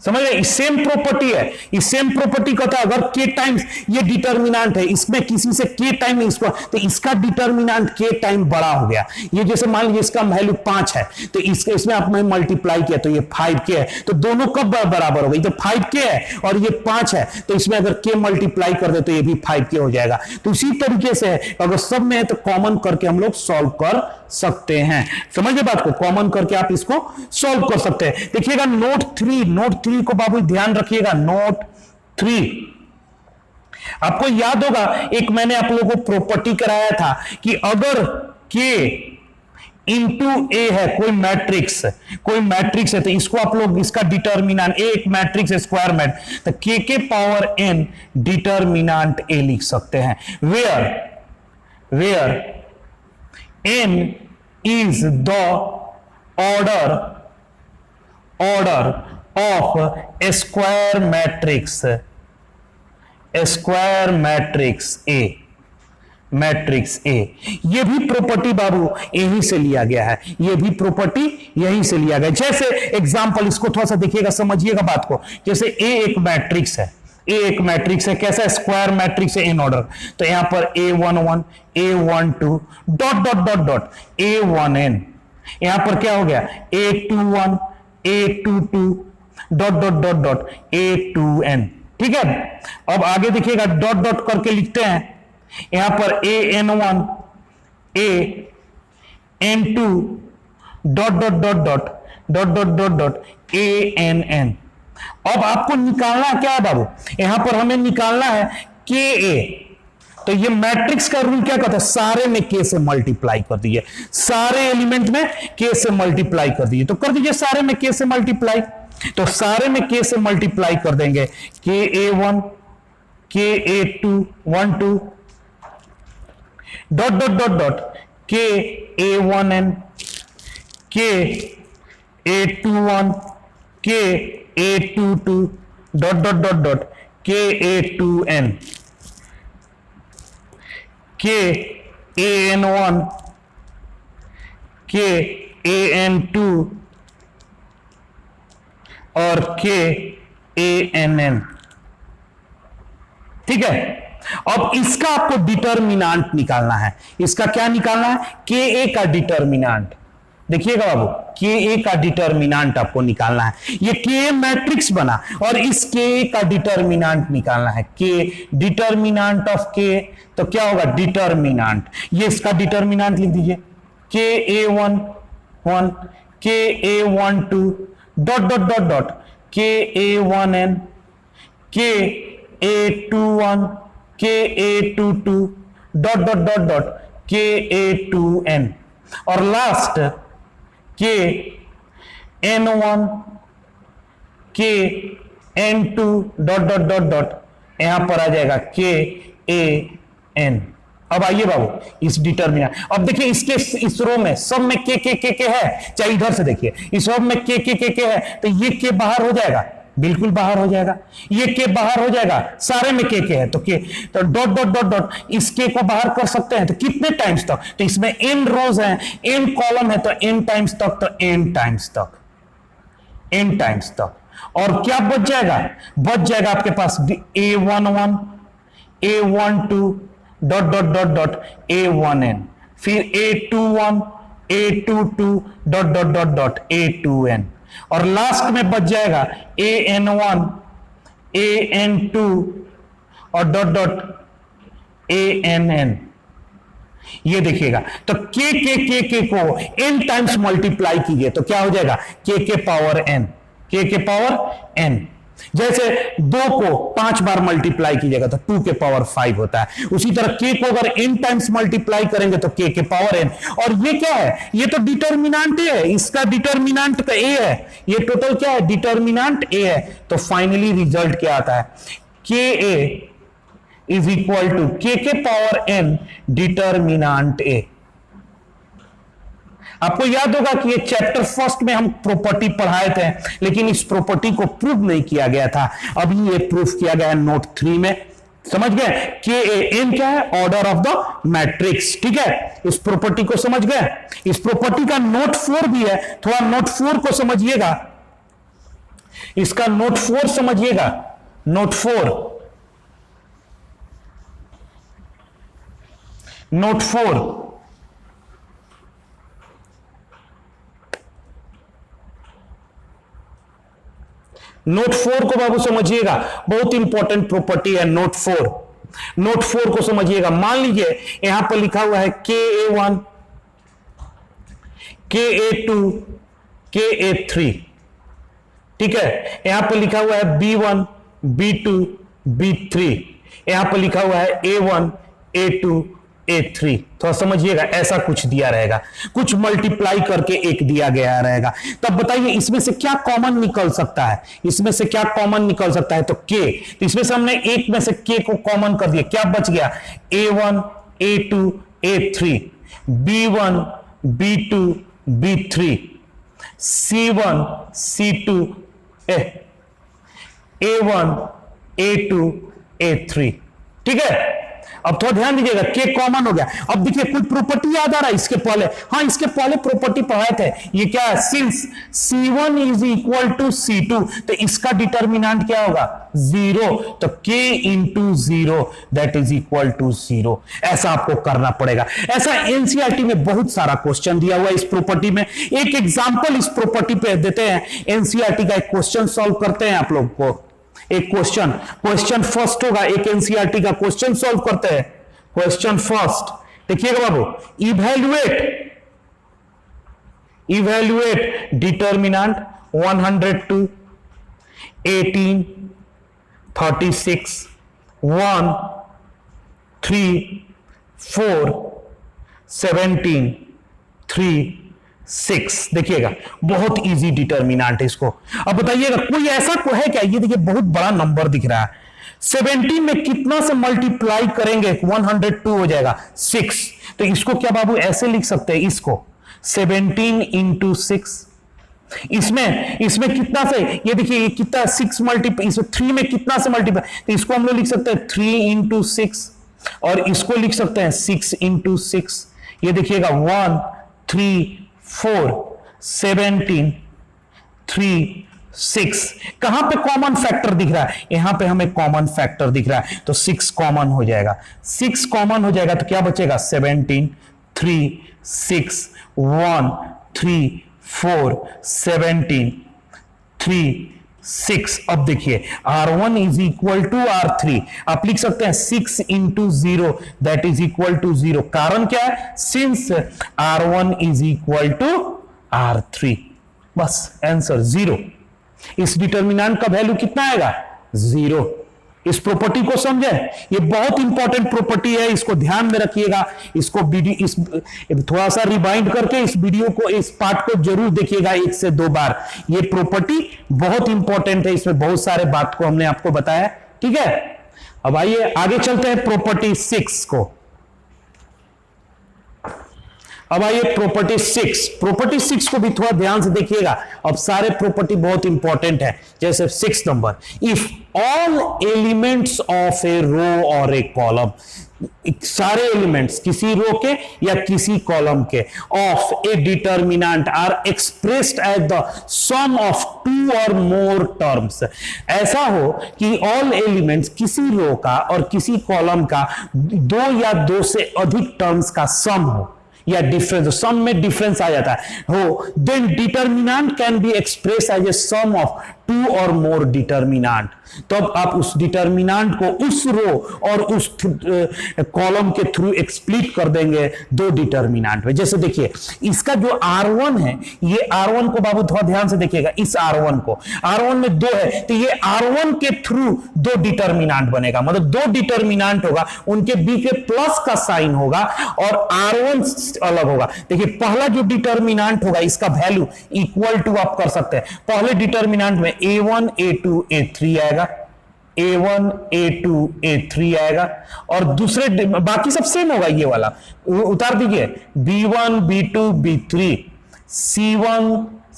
समझ रहे, सेम प्रॉपर्टी है। इस सेम प्रॉपर्टी का था, अगर K टाइम्स ये डिटर्मिनेंट है, इसमें किसी से K टाइम इसको, तो इसका डिटर्मिनेंट K टाइम बड़ा हो गया। ये जैसे मान लीजिए इसका वैल्यू 5 है, तो इसमें आपने मल्टीप्लाई किया तो ये 5K है, तो दोनों कब बराबर हो गई, तो 5K है और ये 5 है, तो इसमें अगर K मल्टीप्लाई कर दे तो ये भी 5K हो जाएगा। तो इसी तरीके से है, अगर सब में है तो कॉमन करके हम लोग सॉल्व कर सकते हैं। समझिए बात को, कॉमन करके आप इसको सॉल्व कर सकते हैं। देखिएगा नोट 3 को बाबू ध्यान रखिएगा, नोट 3 आपको याद होगा, एक मैंने आप लोगों को प्रॉपर्टी कराया था कि अगर K इंटू A है, कोई मैट्रिक्स है, तो इसको आप लोग, इसका डिटर्मिनेंट A एक मैट्रिक्स है, स्क्वायर मैट्रिक्स, तो K के पावर N डिटर्मिनेंट A लिख सकते हैं, where N is the order of a square matrix square matrix A, matrix A. ये भी प्रॉपर्टी बाबू यहीं से लिया गया है, ये भी प्रॉपर्टी यहीं से लिया गया। जैसे एग्जांपल, इसको थोड़ा सा देखिएगा, समझिएगा बात को। जैसे ए एक मैट्रिक्स है, ए एक मैट्रिक्स है, कैसा स्क्वायर मैट्रिक्स है इन ऑर्डर। तो यहां पर A11, A12 dot dot dot dot A1n, यहां पर क्या हो गया A21, A22 dot dot dot dot A2n। ठीक है, अब आगे देखिएगा, डॉट डॉट करके लिखते हैं यहां पर AN1, AN2 dot dot dot dot dot dot dot dot ANN। अब आपको निकालना क्या है बाबू, यहां पर हमें निकालना है KA। तो ये मैट्रिक्स का रूल क्या कहता है, सारे में K से मल्टीप्लाई कर दीजिए, सारे एलिमेंट में K से मल्टीप्लाई कर दीजिए। तो कर दीजिए सारे में K से मल्टीप्लाई। तो सारे में K से मल्टीप्लाई कर देंगे, KA1, KA2 1 2 dot dot dot dot KA1n, KA21, KA22 dot dot dot dot KA2n, KAN1, KAN2 और KANN। ठीक है, अब इसका आपको डिटर्मिनांट निकालना है। इसका क्या निकालना है, KA का डिटर्मिनांट। देखिएगा बाबू, KA का डिटर्मिनांट आपको निकालना है। ये KA मैट्रिक्स बना और इस KA का डिटर्मिनांट निकालना है। K डिटर्मिनांट ऑफ K, तो क्या होगा डिटर्मिनांट, ये इसका डिटर्मिनांट लिख दीजिए, KA11, KA12 dot dot dot dot KA1n, KA21, KA22 dot dot dot dot KA2n और last KN1, KN2 dot dot dot dot यहां पर आ जाएगा KAN। अब आइए बाबू इस डिटर्मिनेंट, अब देखिए इसके इस रो में सब में के है, चाहे इधर से देखिए इस रो में के है, तो ये के बाहर हो जाएगा, बिल्कुल बाहर हो जाएगा, ये के बाहर हो जाएगा, सारे में के है तो के, तो डॉट डॉट डॉट डॉट इस के को बाहर कर सकते हैं। तो कितने टाइम्स तक, तो इसमें n रोज हैं, n कॉलम है, तो n टाइम्स तक, तो n टाइम्स तक, n टाइम्स तक। और क्या बच जाएगा, बच जाएगा आपके पास A11, A12 dot dot dot dot A1n, फिर A21, A22 dot dot dot dot A2n, और लास्ट में बच जाएगा AN1, AN2 और डॉट डॉट ANN। ये देखिएगा, तो के को n टाइम्स मल्टीप्लाई कीजिए तो क्या हो जाएगा के पावर n, के पावर n। जैसे 2 को 5 बार मल्टीप्लाई कीजिएगा तो 2 के पावर 5 होता है। उसी तरह के को अगर n टाइम्स मल्टीप्लाई करेंगे तो के पावर n। और ये क्या है, ये तो डिटर्मिनांट है, इसका डिटर्मिनांट का a है, ये टोटल क्या है डिटर्मिनांट a है। तो फाइनली रिजल्ट क्या आता है, के इज इक्वल टू के पावर n डिटर्मिनांट a। आपको याद होगा कि ये चैप्टर फर्स्ट में हम प्रॉपर्टी पढ़ाए थे, लेकिन इस प्रॉपर्टी को प्रूव नहीं किया गया था, अभी ये प्रूफ किया गया है नोट 3 में। समझ गए, के एन क्या है, ऑर्डर ऑफ द मैट्रिक्स। ठीक है, इस प्रॉपर्टी को समझ गए। इस प्रॉपर्टी का नोट 4 भी है, थोड़ा नोट 4 को समझिएगा, इसका नोट 4 समझिएगा। नोट 4, नोट 4 नोट 4 को बाबू समझिएगा, बहुत इंपॉर्टेंट प्रॉपर्टी है नोट 4। नोट 4 को समझिएगा। मान लीजिए यहां पर लिखा हुआ है KA1, KA2, KA3। ठीक है, यहां पर लिखा हुआ है B1, B2, B3। यहां पर लिखा हुआ है A1, A2, A3। थोड़ा समझिएगा, ऐसा कुछ दिया रहेगा, कुछ मल्टीप्लाई करके एक दिया गया रहेगा। तब बताइए इसमें से क्या कॉमन निकल सकता है, इसमें से क्या कॉमन निकल सकता है, तो K। तो इसमें से हमने एक में से K को कॉमन कर दिया, क्या बच गया A1, A2, A3, B1, B2, B3, C1, C2, A1, A2, A3। ठीक है, अब थोड़ा ध्यान दीजिएगा, के कॉमन हो गया। अब देखिए कोई प्रॉपर्टी याद आ रहा है इसके पहले? हाँ, इसके पहले प्रॉपर्टी पढ़ाए थे। ये क्या है? Since C1 is equal to C2, तो इसका डिटर्मिनेंट क्या होगा? 0। तो K into 0 that is equal to 0। ऐसा आपको करना पड़ेगा। ऐसा एनसीईआरटी में बहुत सारा क्वेश्चन दिया हुआ है इस प्रॉपर्टी में। एक एग्जांपल इस प्रॉपर्टी पे देते हैं, एनसीईआरटी का एक क्वेश्चन सॉल्व करते हैं आप लोग को। एक क्वेश्चन फर्स्ट होगा, एक एनसीईआरटी का क्वेश्चन सॉल्व करते हैं। क्वेश्चन फर्स्ट देखिएगा बाबू, इवैल्यूएट डिटर्मिनेंट 102, 18, 36, 1, 3, 4, 17, 3, 6। देखिएगा बहुत इजी डिटर्मिनेंट है इसको। अब बताइएगा कोई ऐसा को है क्या? ये देखिए बहुत बड़ा नंबर दिख रहा है। 17 में कितना से मल्टीप्लाई करेंगे? 102 हो जाएगा 6। तो इसको क्या बाबू ऐसे लिख सकते हैं? इसको 17 इंटू 6। इसमें कितना से, ये देखिए ये कितना 6 मल्टीप्लाई, इसमें 3 में कितना से मल्टीप्लाई, तो इसको हम लोग लिख सकते हैं 3 इंटू 6, और इसको लिख सकते हैं 6 इंटू 6। ये देखिएगा 1, 3, 4, 17, 3, 6। कहां पे कॉमन फैक्टर दिख रहा है? यहां पे हमें कॉमन फैक्टर दिख रहा है, तो 6 कॉमन हो जाएगा। 6 कॉमन हो जाएगा तो क्या बचेगा? 17, 3, 6, 1, 3, 4, 17, 3, 6। अब देखिए R1 is equal to R3, आप लिख सकते हैं 6 into 0 that is equal to 0। कारण क्या है? Since R1 is equal to R3। बस आंसर 0। इस डिटर्मिनेंट का वैल्यू कितना आएगा? 0। इस प्रॉपर्टी को समझे, ये बहुत इंपॉर्टेंट प्रॉपर्टी है, इसको ध्यान में रखिएगा। इसको थोड़ा सा रिवाइंड करके इस वीडियो को, इस पार्ट को जरूर देखिएगा 1 से 2 बार। ये प्रॉपर्टी बहुत इंपॉर्टेंट है, इसमें बहुत सारे बात को हमने आपको बताया। ठीक है, अब आइए आगे चलते हैं प्रॉपर्टी 6 को। अब आइए प्रॉपर्टी 6 को भी थोड़ा ध्यान से देखिएगा। अब सारे प्रॉपर्टी बहुत इंपॉर्टेंट है। जैसे 6 नंबर, if all elements of a row और ए कॉलम, सारे एलिमेंट्स किसी रो के या किसी कॉलम के of a determinant are expressed as the sum of 2 or more terms. ऐसा हो कि ऑल एलिमेंट्स किसी रो का और किसी कॉलम का 2 या 2 से अधिक टर्म्स का सम हो, या डिफरेंस, सम में डिफरेंस आ जाता है हो, then determinant can be express as a sum of 2 or more determinant. तो अब आप उस डिटर्मिनेंट को उस रो और उस कॉलम के थ्रू एक्सप्लिट कर देंगे 2 डिटर्मिनेंट में। जैसे देखिए इसका जो R1 है, ये R1 को बाबू थोड़ा ध्यान से देखिएगा, इस R1 को, R1 में 2 है तो ये R1 के थ्रू 2 डिटर्मिनेंट बनेगा, मतलब 2 डिटर्मिनेंट होगा, उनके बीच में प्लस का साइन होगा और R1 अलग होगा। देखिए पहला जो डिटर्मिनेंट होगा इसका वैल्यू इक्वल टू आप कर सकते हैं। पहले डिटर्मिनेंट में A1, A2, A3 आएगा, A1, A2, A3 आएगा, और दूसरे बाकी सब सेम होगा। ये वाला उतार दीजिए, B1, B2, B3, C1,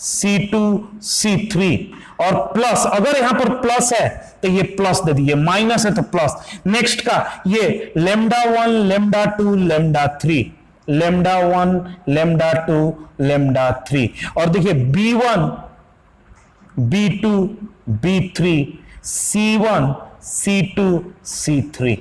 C2, C3, और प्लस, अगर यहां पर प्लस है तो ये प्लस दे दीजिए, माइनस है तो प्लस। नेक्स्ट का ये lambda 1, lambda 2, lambda 3, lambda 1, lambda 2, lambda 3, और देखिए B1, B2, B3, C1, C2, C3।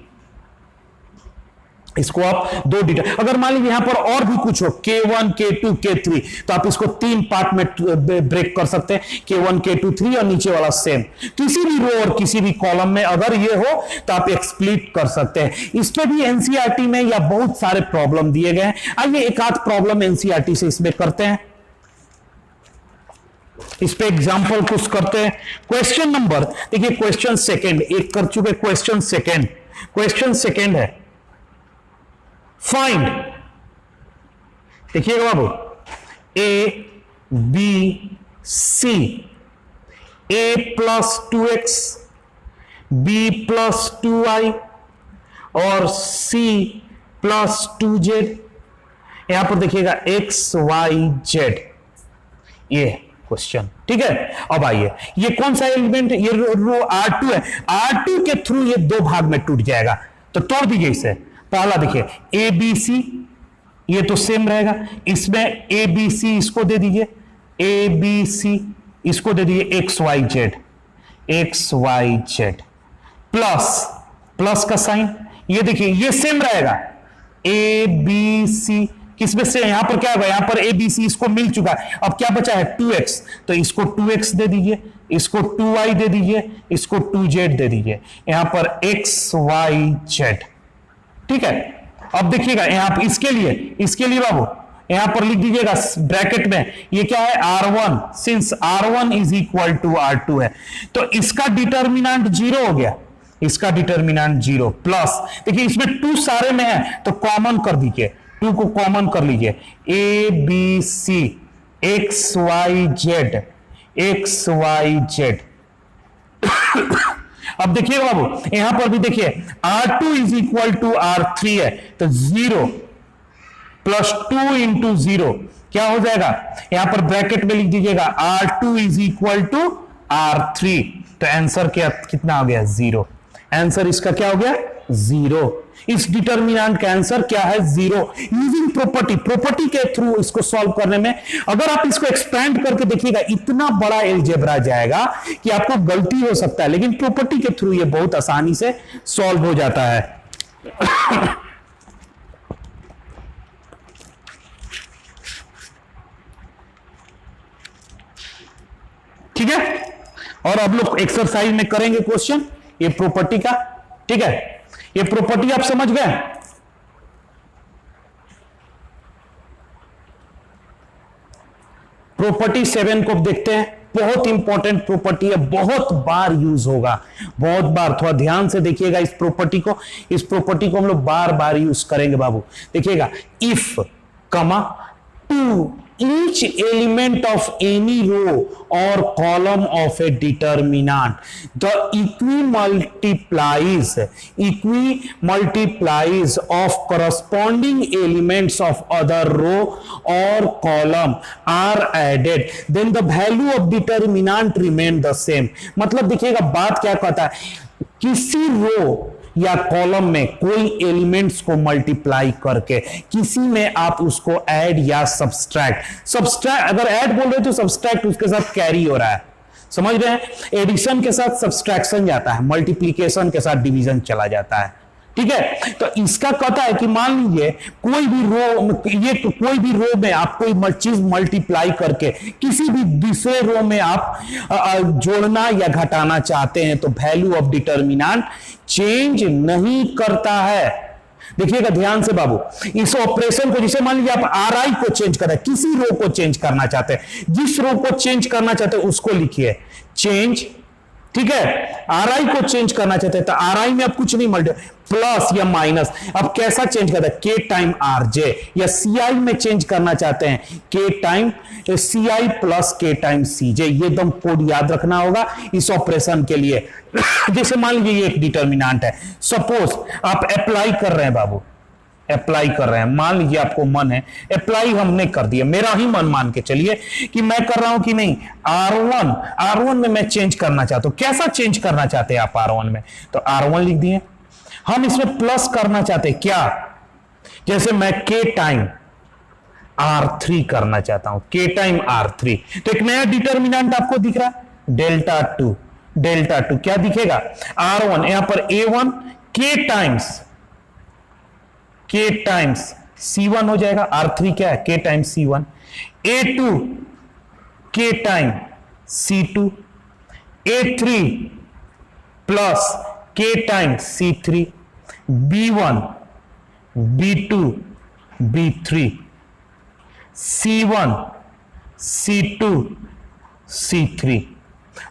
इसको आप 2 डिटर, अगर मान लीजिए यहां पर और भी कुछ हो, K1, K2, K3, तो आप इसको 3 पार्ट में ब्रेक कर सकते हैं, K1, K2, 3, और नीचे वाला सेम। किसी भी रो और किसी भी कॉलम में अगर ये हो तो आप एक्सप्लिट कर सकते हैं। इस पे भी एनसीईआरटी में या बहुत सारे प्रॉब्लम दिए गए हैं। आइए एक आध प्रॉब्लम एनसीईआरटी से इसमें करते हैं, इस पे एग्जांपल कुछ करते हैं। क्वेश्चन नंबर देखिए, क्वेश्चन सेकंड एक कर चुके, क्वेश्चन सेकंड है, फाइंड, देखिएगा बाबू, A, B, C, A plus 2x, B plus 2y और C प्लस 2z। यहां पर देखिएगा x, y, z, ये क्वेश्चन। ठीक है, अब आइए, ये कौन सा एलिमेंट है? ये रो R2 है। R2 के थ्रू ये दो भाग में टूट जाएगा, तो तोड़ दीजिए इसे। पहला देखिए ABC, ये तो सेम रहेगा, इसमें ABC इसको दे दीजिए, ABC इसको दे दीजिए XYZ प्लस का साइन, ये देखिए ये सेम रहेगा, ABC किसमें से, यहां पर क्या होगा, यहां पर ABC इसको मिल चुका है, अब क्या बचा है 2x, तो इसको 2x दे दीजिए, इसको 2y दे दीजिए, इसको 2z दे दीजिए, यहां पर XYZ। ठीक है, अब देखिएगा यहां इसके लिए बाबू यहां पर लिख दीजिएगा ब्रैकेट में, ये क्या है R1, since R1 is equal to R2 है, तो इसका डिटर्मिनेंट 0 हो गया, इसका डिटर्मिनेंट 0 प्लस, देखिए इसमें 2 सारे में है तो कॉमन कर दीजिए, 2 को कॉमन कर लीजिए, ABC XYZ। अब देखिए बाबू यहां पर भी देखिए R2 is equal to R3 है, तो 0 प्लस 2 इंटू 0 क्या हो जाएगा, यहां पर ब्रैकेट में लिख दीजिएगा R2 is equal to R3, तो आंसर क्या कितना हो गया 0, आंसर इसका क्या हो गया 0, इस डिटर्मिनेंट का आंसर क्या है 0। यूजिंग प्रॉपर्टी के थ्रू इसको सॉल्व करने में, अगर आप इसको एक्सपेंड करके देखिएगा इतना बड़ा अलजेब्रा जाएगा कि आपको गलती हो सकता है, लेकिन प्रॉपर्टी के थ्रू ये बहुत आसानी से सॉल्व हो जाता है। ठीक है, और अब लोग एक्सरसाइज में करेंगे क्वेश्चन ये प्रॉपर्टी का। ठीक है, ये प्रॉपर्टी आप समझ गए। प्रॉपर्टी 7 को देखते हैं, बहुत इंपॉर्टेंट प्रॉपर्टी है, बहुत बार यूज होगा, बहुत बार, थोड़ा ध्यान से देखिएगा इस प्रॉपर्टी को, इस प्रॉपर्टी को हम लोग बार बार यूज करेंगे बाबू। देखिएगा, इफ कमा to each element of any row or column of a determinant, the equi multiplies of corresponding elements of other row or column are added, then the value of determinant remain the same। मतलब देखिएगा बात क्या कहता है, किसी रो या column में कोई एलिमेंट्स को मल्टीप्लाई करके किसी में आप उसको ऐड या सब्सट्रैक्ट, अगर ऐड बोल रहे हो तो सब्सट्रैक्ट उसके साथ कैरी हो रहा है, समझ रहे हैं, एडिशन के साथ सब्सट्रैक्शन जाता है, मल्टीप्लीकेशन के साथ डिवीजन चला जाता है। ठीक है, तो इसका कहता है कि मान लीजिए कोई भी रो में आप कोई चीज मल्टीप्लाई करके किसी भी दूसरे रो में आप जोड़ना या घटाना चाहते हैं, तो वैल्यू ऑफ डिटर्मिनेंट चेंज नहीं करता है। देखिएगा ध्यान से बाबू, इस ऑपरेशन को, जिसे मान लीजिए आप RI को चेंज कर रहे हैं, किसी रो को चेंज करना चाहते हैं, जिस रो को चेंज करना चाहते हैं उसको लिखिए चेंज। ठीक है, RI को चेंज करना चाहते हैं तो RI में आप कुछ नहीं मल्टीप्लाई, प्लस या माइनस, अब कैसा चेंज करते हैं K टाइम RJ, या CI में चेंज करना चाहते हैं K time CI plus K time CJ, ये एकदम कोड याद रखना होगा इस ऑपरेशन के लिए। जैसे मान लीजिए ये एक डिटर्मिनेंट है, सपोज आप अप्लाई कर रहे हैं बाबू, अप्लाई कर रहे हैं, मान लीजिए आपको मन है, अप्लाई हमने कर दिया, मेरा ही मन मान के चलिए कि मैं कर रहा हूं कि नहीं, R1 में मैं चेंज करना चाहता हूं, कैसा चेंज करना चाहते हैं आप R1 में, तो R1 लिख दिए, हम इसमें प्लस करना चाहते हैं क्या, जैसे मैं K टाइम R3 करना चाहता हूं, K टाइम R3, तो एक नया डिटर्मिनेंट आपको दिख रहा है डेल्टा टू क्या दिखेगा R1, यहां पर A1 K टाइम्स C1 हो जाएगा, R3 क्या है K times C1, A2 K time C2, A3 plus K time C3, B1 B2 B3, C1 C2 C3।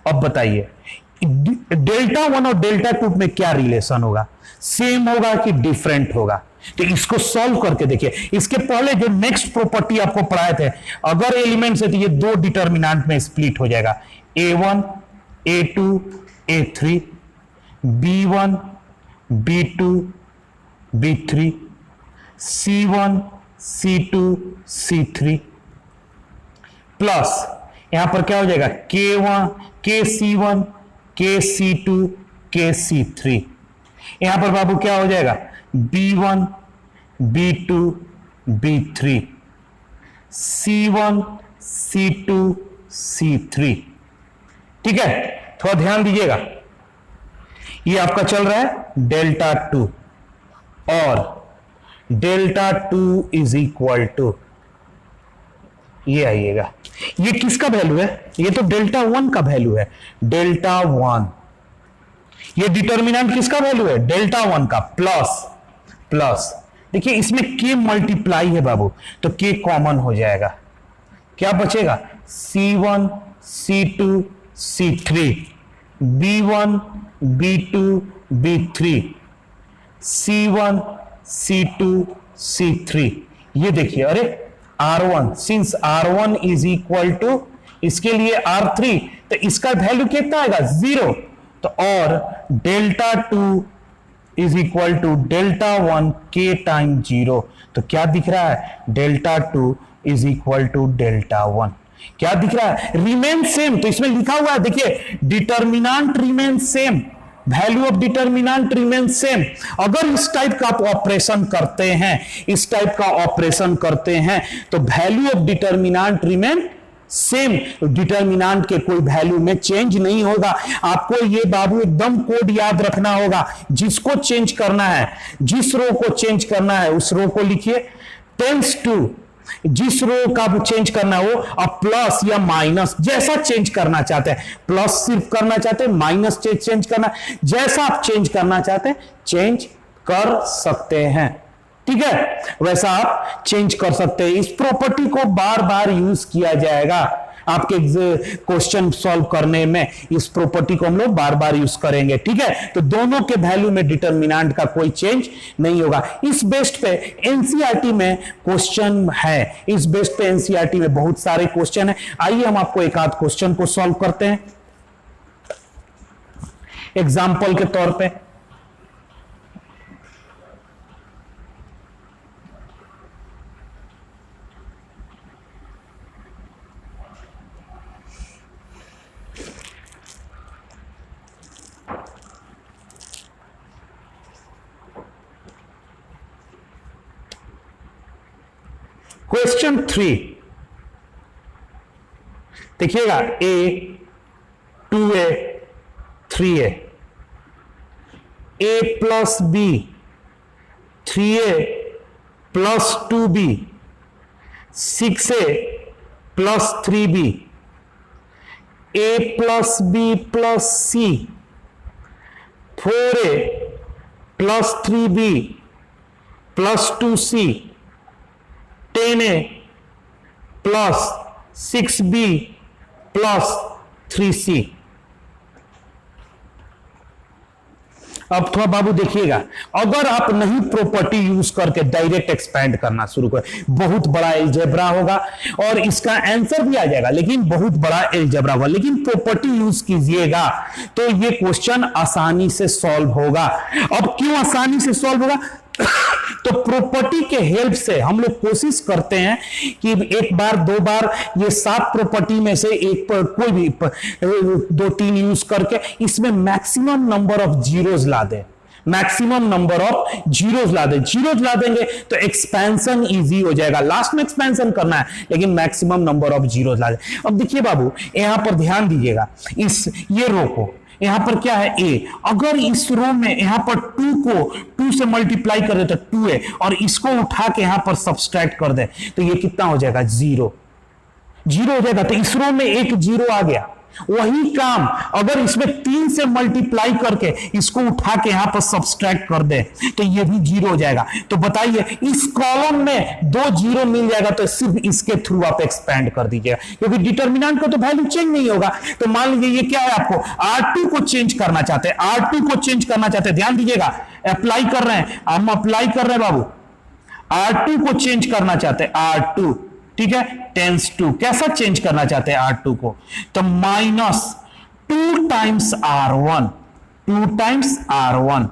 अब बताइए डेल्टा 1 और डेल्टा 2 में क्या रिलेशन होगा, सेम होगा कि डिफरेंट होगा, तो इसको सॉल्व करके देखिए। इसके पहले जो नेक्स्ट प्रॉपर्टी आपको पढ़ाए थे, अगर एलिमेंट्स है तो ये दो डिटर्मिनेंट में स्प्लिट हो जाएगा, A1 A2 A3, B1 B2 B3, C1 C2 C3 plus यहां पर क्या हो जाएगा K1 KC1 KC2 KC3। यहां पर बाबू क्या हो जाएगा B1 B2 B3 C1 C2 C3। ठीक है, थोड़ा ध्यान दीजिएगा, ये आपका चल रहा है डेल्टा 2 और डेल्टा 2 इज इक्वल टू, ये आइएगा, ये किसका वैल्यू है, ये तो डेल्टा 1 का वैल्यू है, डेल्टा 1। ये डिटर्मिनेंट किसका वैल्यू है, डेल्टा 1 का, प्लस प्लस, देखिए इसमें k मल्टीप्लाई है बाबू, तो k कॉमन हो जाएगा, क्या बचेगा C1 C2 C3 B1 B2 B3 C1 C2 C3। ये देखिए, अरे R1, since R1 is equal to इसके लिए R3, तो इसका वैल्यू कितना आएगा 0, तो और delta 2 is equal to delta 1 k time 0, तो क्या दिख रहा है delta 2 is equal to delta 1, क्या दिख रहा है रिमेन सेम, तो इसमें लिखा हुआ है देखिए determinant remain same, value of determinant remain same. अगर इस टाइप का आप ऑपरेशन करते हैं, इस टाइप का ऑपरेशन करते हैं, तो value of determinant remain same, determinant के कोई वैल्यू में चेंज नहीं होगा। आपको ये बाबू एकदम कोड याद रखना होगा, जिसको चेंज करना है, जिस रो को चेंज करना है उस रो को लिखिए टेंस टू, जिस रो का चेंज करना है वो अब प्लस या माइनस, जैसा चेंज करना चाहते हैं, प्लस सिर्फ करना चाहते हैं, माइनस चेंज करना, जैसा आप चेंज करना चाहते हैं चेंज कर सकते हैं। ठीक है, वैसा आप चेंज कर सकते हैं। इस प्रॉपर्टी को बार बार यूज किया जाएगा आपके क्वेश्चन सॉल्व करने में, इस प्रॉपर्टी को हम लोग बार बार यूज करेंगे। ठीक है, तो दोनों के वैल्यू में डिटर्मिनेंट का कोई चेंज नहीं होगा। इस बेस्ड पे एनसीईआरटी में क्वेश्चन है, इस बेस्ड पे एनसीईआरटी में बहुत सारे क्वेश्चन है। आइए हम आपको एक आध क्वेश्चन को सॉल्व करते हैं एग्जाम्पल के तौर पे। क्वेश्चन 3 देखिएगा, a 2a 3a, a plus b 3a plus 2b 6a plus 3b, a plus b plus c 4a plus 3b plus 2c 10a plus 6b plus 3c। अब थोड़ा बाबू देखिएगा, अगर आप नहीं प्रॉपर्टी यूज करके डायरेक्ट एक्सपैंड करना शुरू करें, बहुत बड़ा एलजेब्रा होगा और इसका आंसर भी आ जाएगा, लेकिन बहुत बड़ा एलजेब्रा होगा, लेकिन प्रॉपर्टी यूज कीजिएगा तो ये क्वेश्चन आसानी से सॉल्व होगा। अब क्यों आसानी से सॉल्व होगा, तो प्रॉपर्टी के हेल्प से हम लोग कोशिश करते हैं कि एक बार दो बार ये 7 प्रॉपर्टी में से एक पर कोई भी 2-3 यूज करके इसमें मैक्सिमम नंबर ऑफ जीरोस ला दे, मैक्सिमम नंबर ऑफ जीरोस ला दे। जीरोस ला देंगे तो एक्सपेंशन इजी हो जाएगा, लास्ट में एक्सपेंशन करना है लेकिन मैक्सिमम नंबर ऑफ जीरोस ला दे। अब देखिए बाबू, यहां पर ध्यान दीजिएगा, इस ये रो को यहां पर क्या है a, अगर इस रो में यहां पर 2 को 2 से मल्टीप्लाई कर दे तो 2a और इसको उठा के यहां पर सब्सट्रैक्ट कर दे तो ये कितना हो जाएगा 0 हो जाएगा। तो इस रो में एक 0 आ गया। वही काम अगर इसमें 3 से मल्टीप्लाई करके इसको उठा के यहां पर सब्सट्रैक्ट कर दे तो ये भी 0 हो जाएगा। तो बताइए इस कॉलम में 2 0 मिल जाएगा तो सिर्फ इसके थ्रू आप एक्सपेंड कर दीजिएगा, क्योंकि डिटर्मिनेंट का तो वैल्यू चेंज नहीं होगा। तो मान लीजिए ये क्या है, आपको R2 को चेंज करना चाहते हैं, R2 को चेंज करना चाहते हैं, ध्यान दीजिएगा, अप्लाई कर रहे हैं, हम अप्लाई कर रहे हैं बाबू, R2 को चेंज करना चाहते हैं, R2 ठीक है, टेंस टू, कैसा चेंज करना चाहते हैं R2 को, तो -2 times R1, 2 times R1,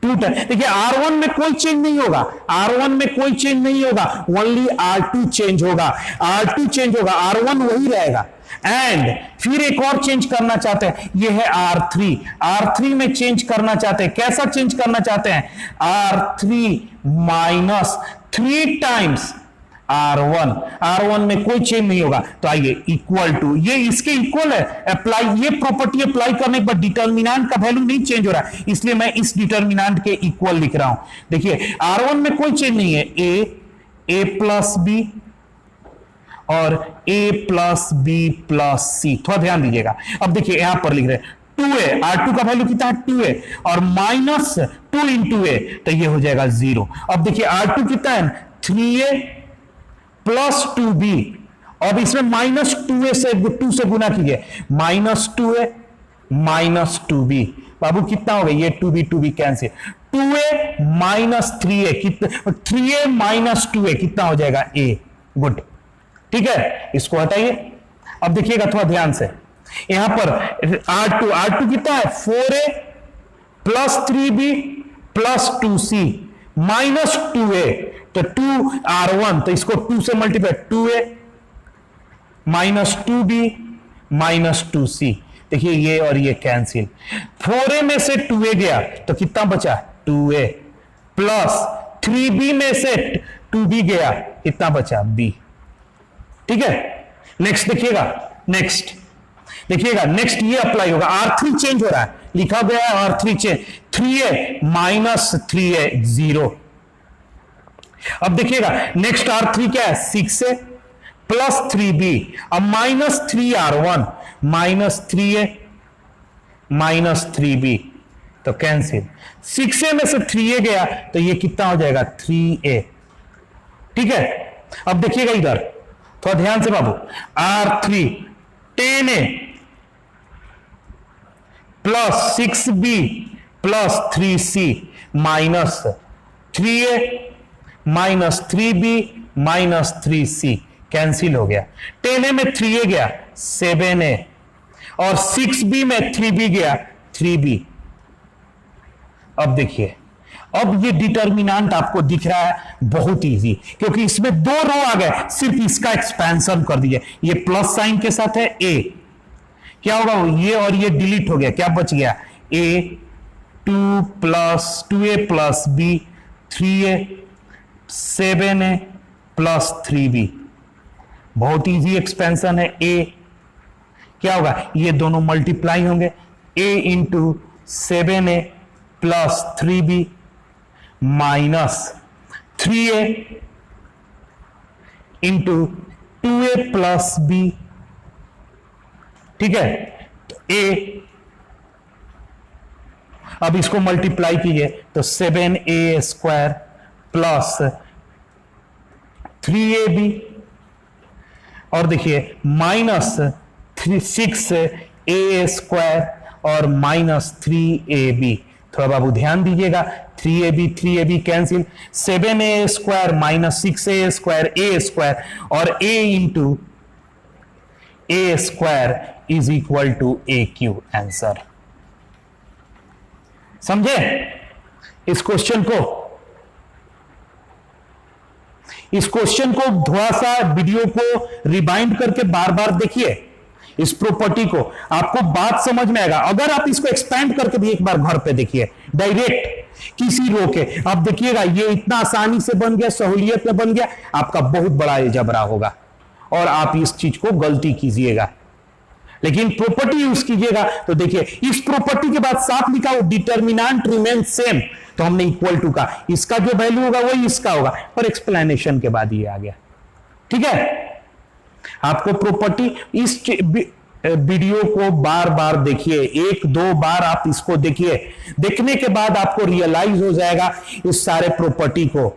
2 times, देखिए R1 में कोई चेंज नहीं होगा, R1 में कोई चेंज नहीं होगा, ओनली R2 चेंज होगा, R2 चेंज होगा, R1 वही रहेगा। एंड फिर एक और चेंज करना चाहते हैं, ये है R3, R3 में चेंज करना चाहते हैं। कैसा चेंज करना चाहते हैं? R3 minus 3 times R1, R1 में कोई चेंज नहीं होगा, तो आइए इक्वल टू, ये इसके इक्वल है, अप्लाई, ये प्रॉपर्टी अप्लाई करने के बाद डिटर्मिनेंट का वैल्यू नहीं चेंज हो रहा है, इसलिए मैं इस डिटर्मिनेंट के इक्वल लिख रहा हूं। देखिए R1 में कोई चेंज नहीं है, a प्लस बी और a प्लस बी प्लस सी। थोड़ा ध्यान दीजिएगा, अब देखिए यहां पर लिख रहे हैं 2a, R2 का वैल्यू कितना है 2a और माइनस 2 इंटू ए, तो ये हो जाएगा 0। अब देखिए R2 कितना है 3a प्लस 2b, अब इसमें माइनस 2a से 2 से गुना कीजिए, माइनस 2a माइनस 2b, बाबू कितना हो गया, ये 2b cancel, 2a minus 3a कितना, 3a माइनस 2a कितना हो जाएगा a। गुड, ठीक है, इसको हटाइए। अब देखिएगा थोड़ा ध्यान से, यहां पर R2 कितना है 4a plus 3b plus 2c minus 2a, तो 2R1, तो इसको 2 से multiply, 2a minus 2b minus 2c, देखिए ये और ये कैंसिल, 4a में से 2a गया तो कितना बचा 2a प्लस 3b में से 2b गया, कितना बचा b। ठीक है, नेक्स्ट देखिएगा, नेक्स्ट देखिएगा, नेक्स्ट ये अप्लाई होगा, R3 चेंज हो रहा है, लिखा गया है R3 change, 3a minus 3a 0। अब देखिएगा नेक्स्ट R3 क्या है 6a प्लस 3b, अब minus 3R1 minus 3a minus 3b, तो कैंसिल, 6a में से 3a गया तो ये कितना हो जाएगा 3a। ठीक है, अब देखिएगा इधर थोड़ा ध्यान से बाबू, R3 10a plus 6b plus 3c minus 3a minus 3b minus 3c, cancel हो गया, 10a में 3a गया 7a और 6b में 3b गया 3b। अब देखिए, अब ये डिटर्मिनेंट आपको दिख रहा है बहुत इजी, क्योंकि इसमें 2 रो आ गए, सिर्फ इसका एक्सपेंशन कर दीजिए, ये प्लस साइन के साथ है a, क्या होगा ये और ये डिलीट हो गया, क्या बच गया a 2a plus b 3a 7a plus 3b, बहुत इजी एक्सपेंशन है। a क्या होगा, ये दोनों मल्टीप्लाई होंगे, a into 7a plus 3b minus 3a into 2a plus b। ठीक है, तो a, अब इसको मल्टीप्लाई कीजिए तो 7a स्क्वायर प्लस 3ab, और देखिए माइनस 6a स्क्वायर और माइनस 3ab। थोड़ा बाबू ध्यान दीजिएगा, 3ab cancel, 7a square minus 6a square a square और a into a square is equal to a cube. Answer समझे इस क्वेश्चन को? इस क्वेश्चन को थोड़ा सा वीडियो को रिवाइंड करके बार बार देखिए, इस प्रॉपर्टी को आपको बात समझ में आएगा। अगर आप इसको एक्सपेंड करके भी एक बार घर पे देखिए डायरेक्ट किसी रो के, आप देखिएगा ये इतना आसानी से बन गया, सहूलियत में बन गया, आपका बहुत बड़ा अलजेब्रा होगा और आप इस चीज को गलती कीजिएगा। लेकिन प्रॉपर्टी यूज कीजिएगा तो देखिए इस प्रॉपर्टी के बाद साफ लिखा हो डिटर्मिनेंट रिमेन सेम, तो हमने इक्वल टू का इसका जो वैल्यू होगा वही इसका होगा, और एक्सप्लेनेशन के बाद ये आ गया। ठीक है, आपको प्रॉपर्टी इस वीडियो को बार बार देखिए, 1-2 बार आप इसको देखिए, देखने के बाद आपको रियलाइज हो जाएगा इस सारे प्रॉपर्टी को,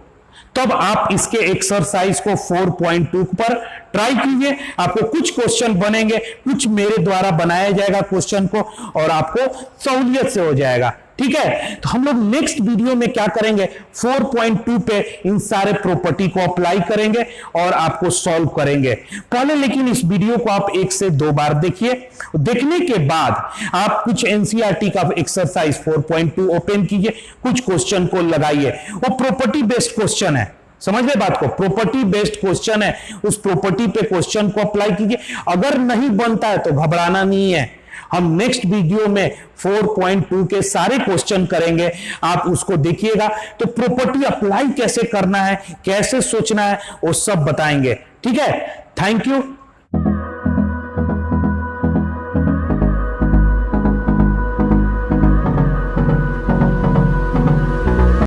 तब आप इसके एक्सरसाइज को 4.2 पर ट्राई कीजिए। आपको कुछ क्वेश्चन बनेंगे, कुछ मेरे द्वारा बनाया जाएगा क्वेश्चन को, और आपको सहूलियत से हो जाएगा। ठीक है, तो हम लोग नेक्स्ट वीडियो में क्या करेंगे, 4.2 पे इन सारे प्रॉपर्टी को अप्लाई करेंगे और आपको सॉल्व करेंगे। पहले लेकिन इस वीडियो को आप 1 से 2 बार देखिए, देखने के बाद आप कुछ एनसीईआरटी का एक्सरसाइज 4.2 ओपन कीजिए, कुछ क्वेश्चन को लगाइए, वो प्रॉपर्टी बेस्ड क्वेश्चन है, समझ गए बात को, प्रॉपर्टी बेस्ड क्वेश्चन है, उस प्रॉपर्टी पे क्वेश्चन को अप्लाई कीजिए। अगर नहीं बनता है तो घबराना नहीं है, हम नेक्स्ट वीडियो में 4.2 के सारे क्वेश्चन करेंगे, आप उसको देखिएगा। तो प्रॉपर्टी अप्लाई कैसे करना है, कैसे सोचना है, वो सब बताएंगे। ठीक है, थैंक यू।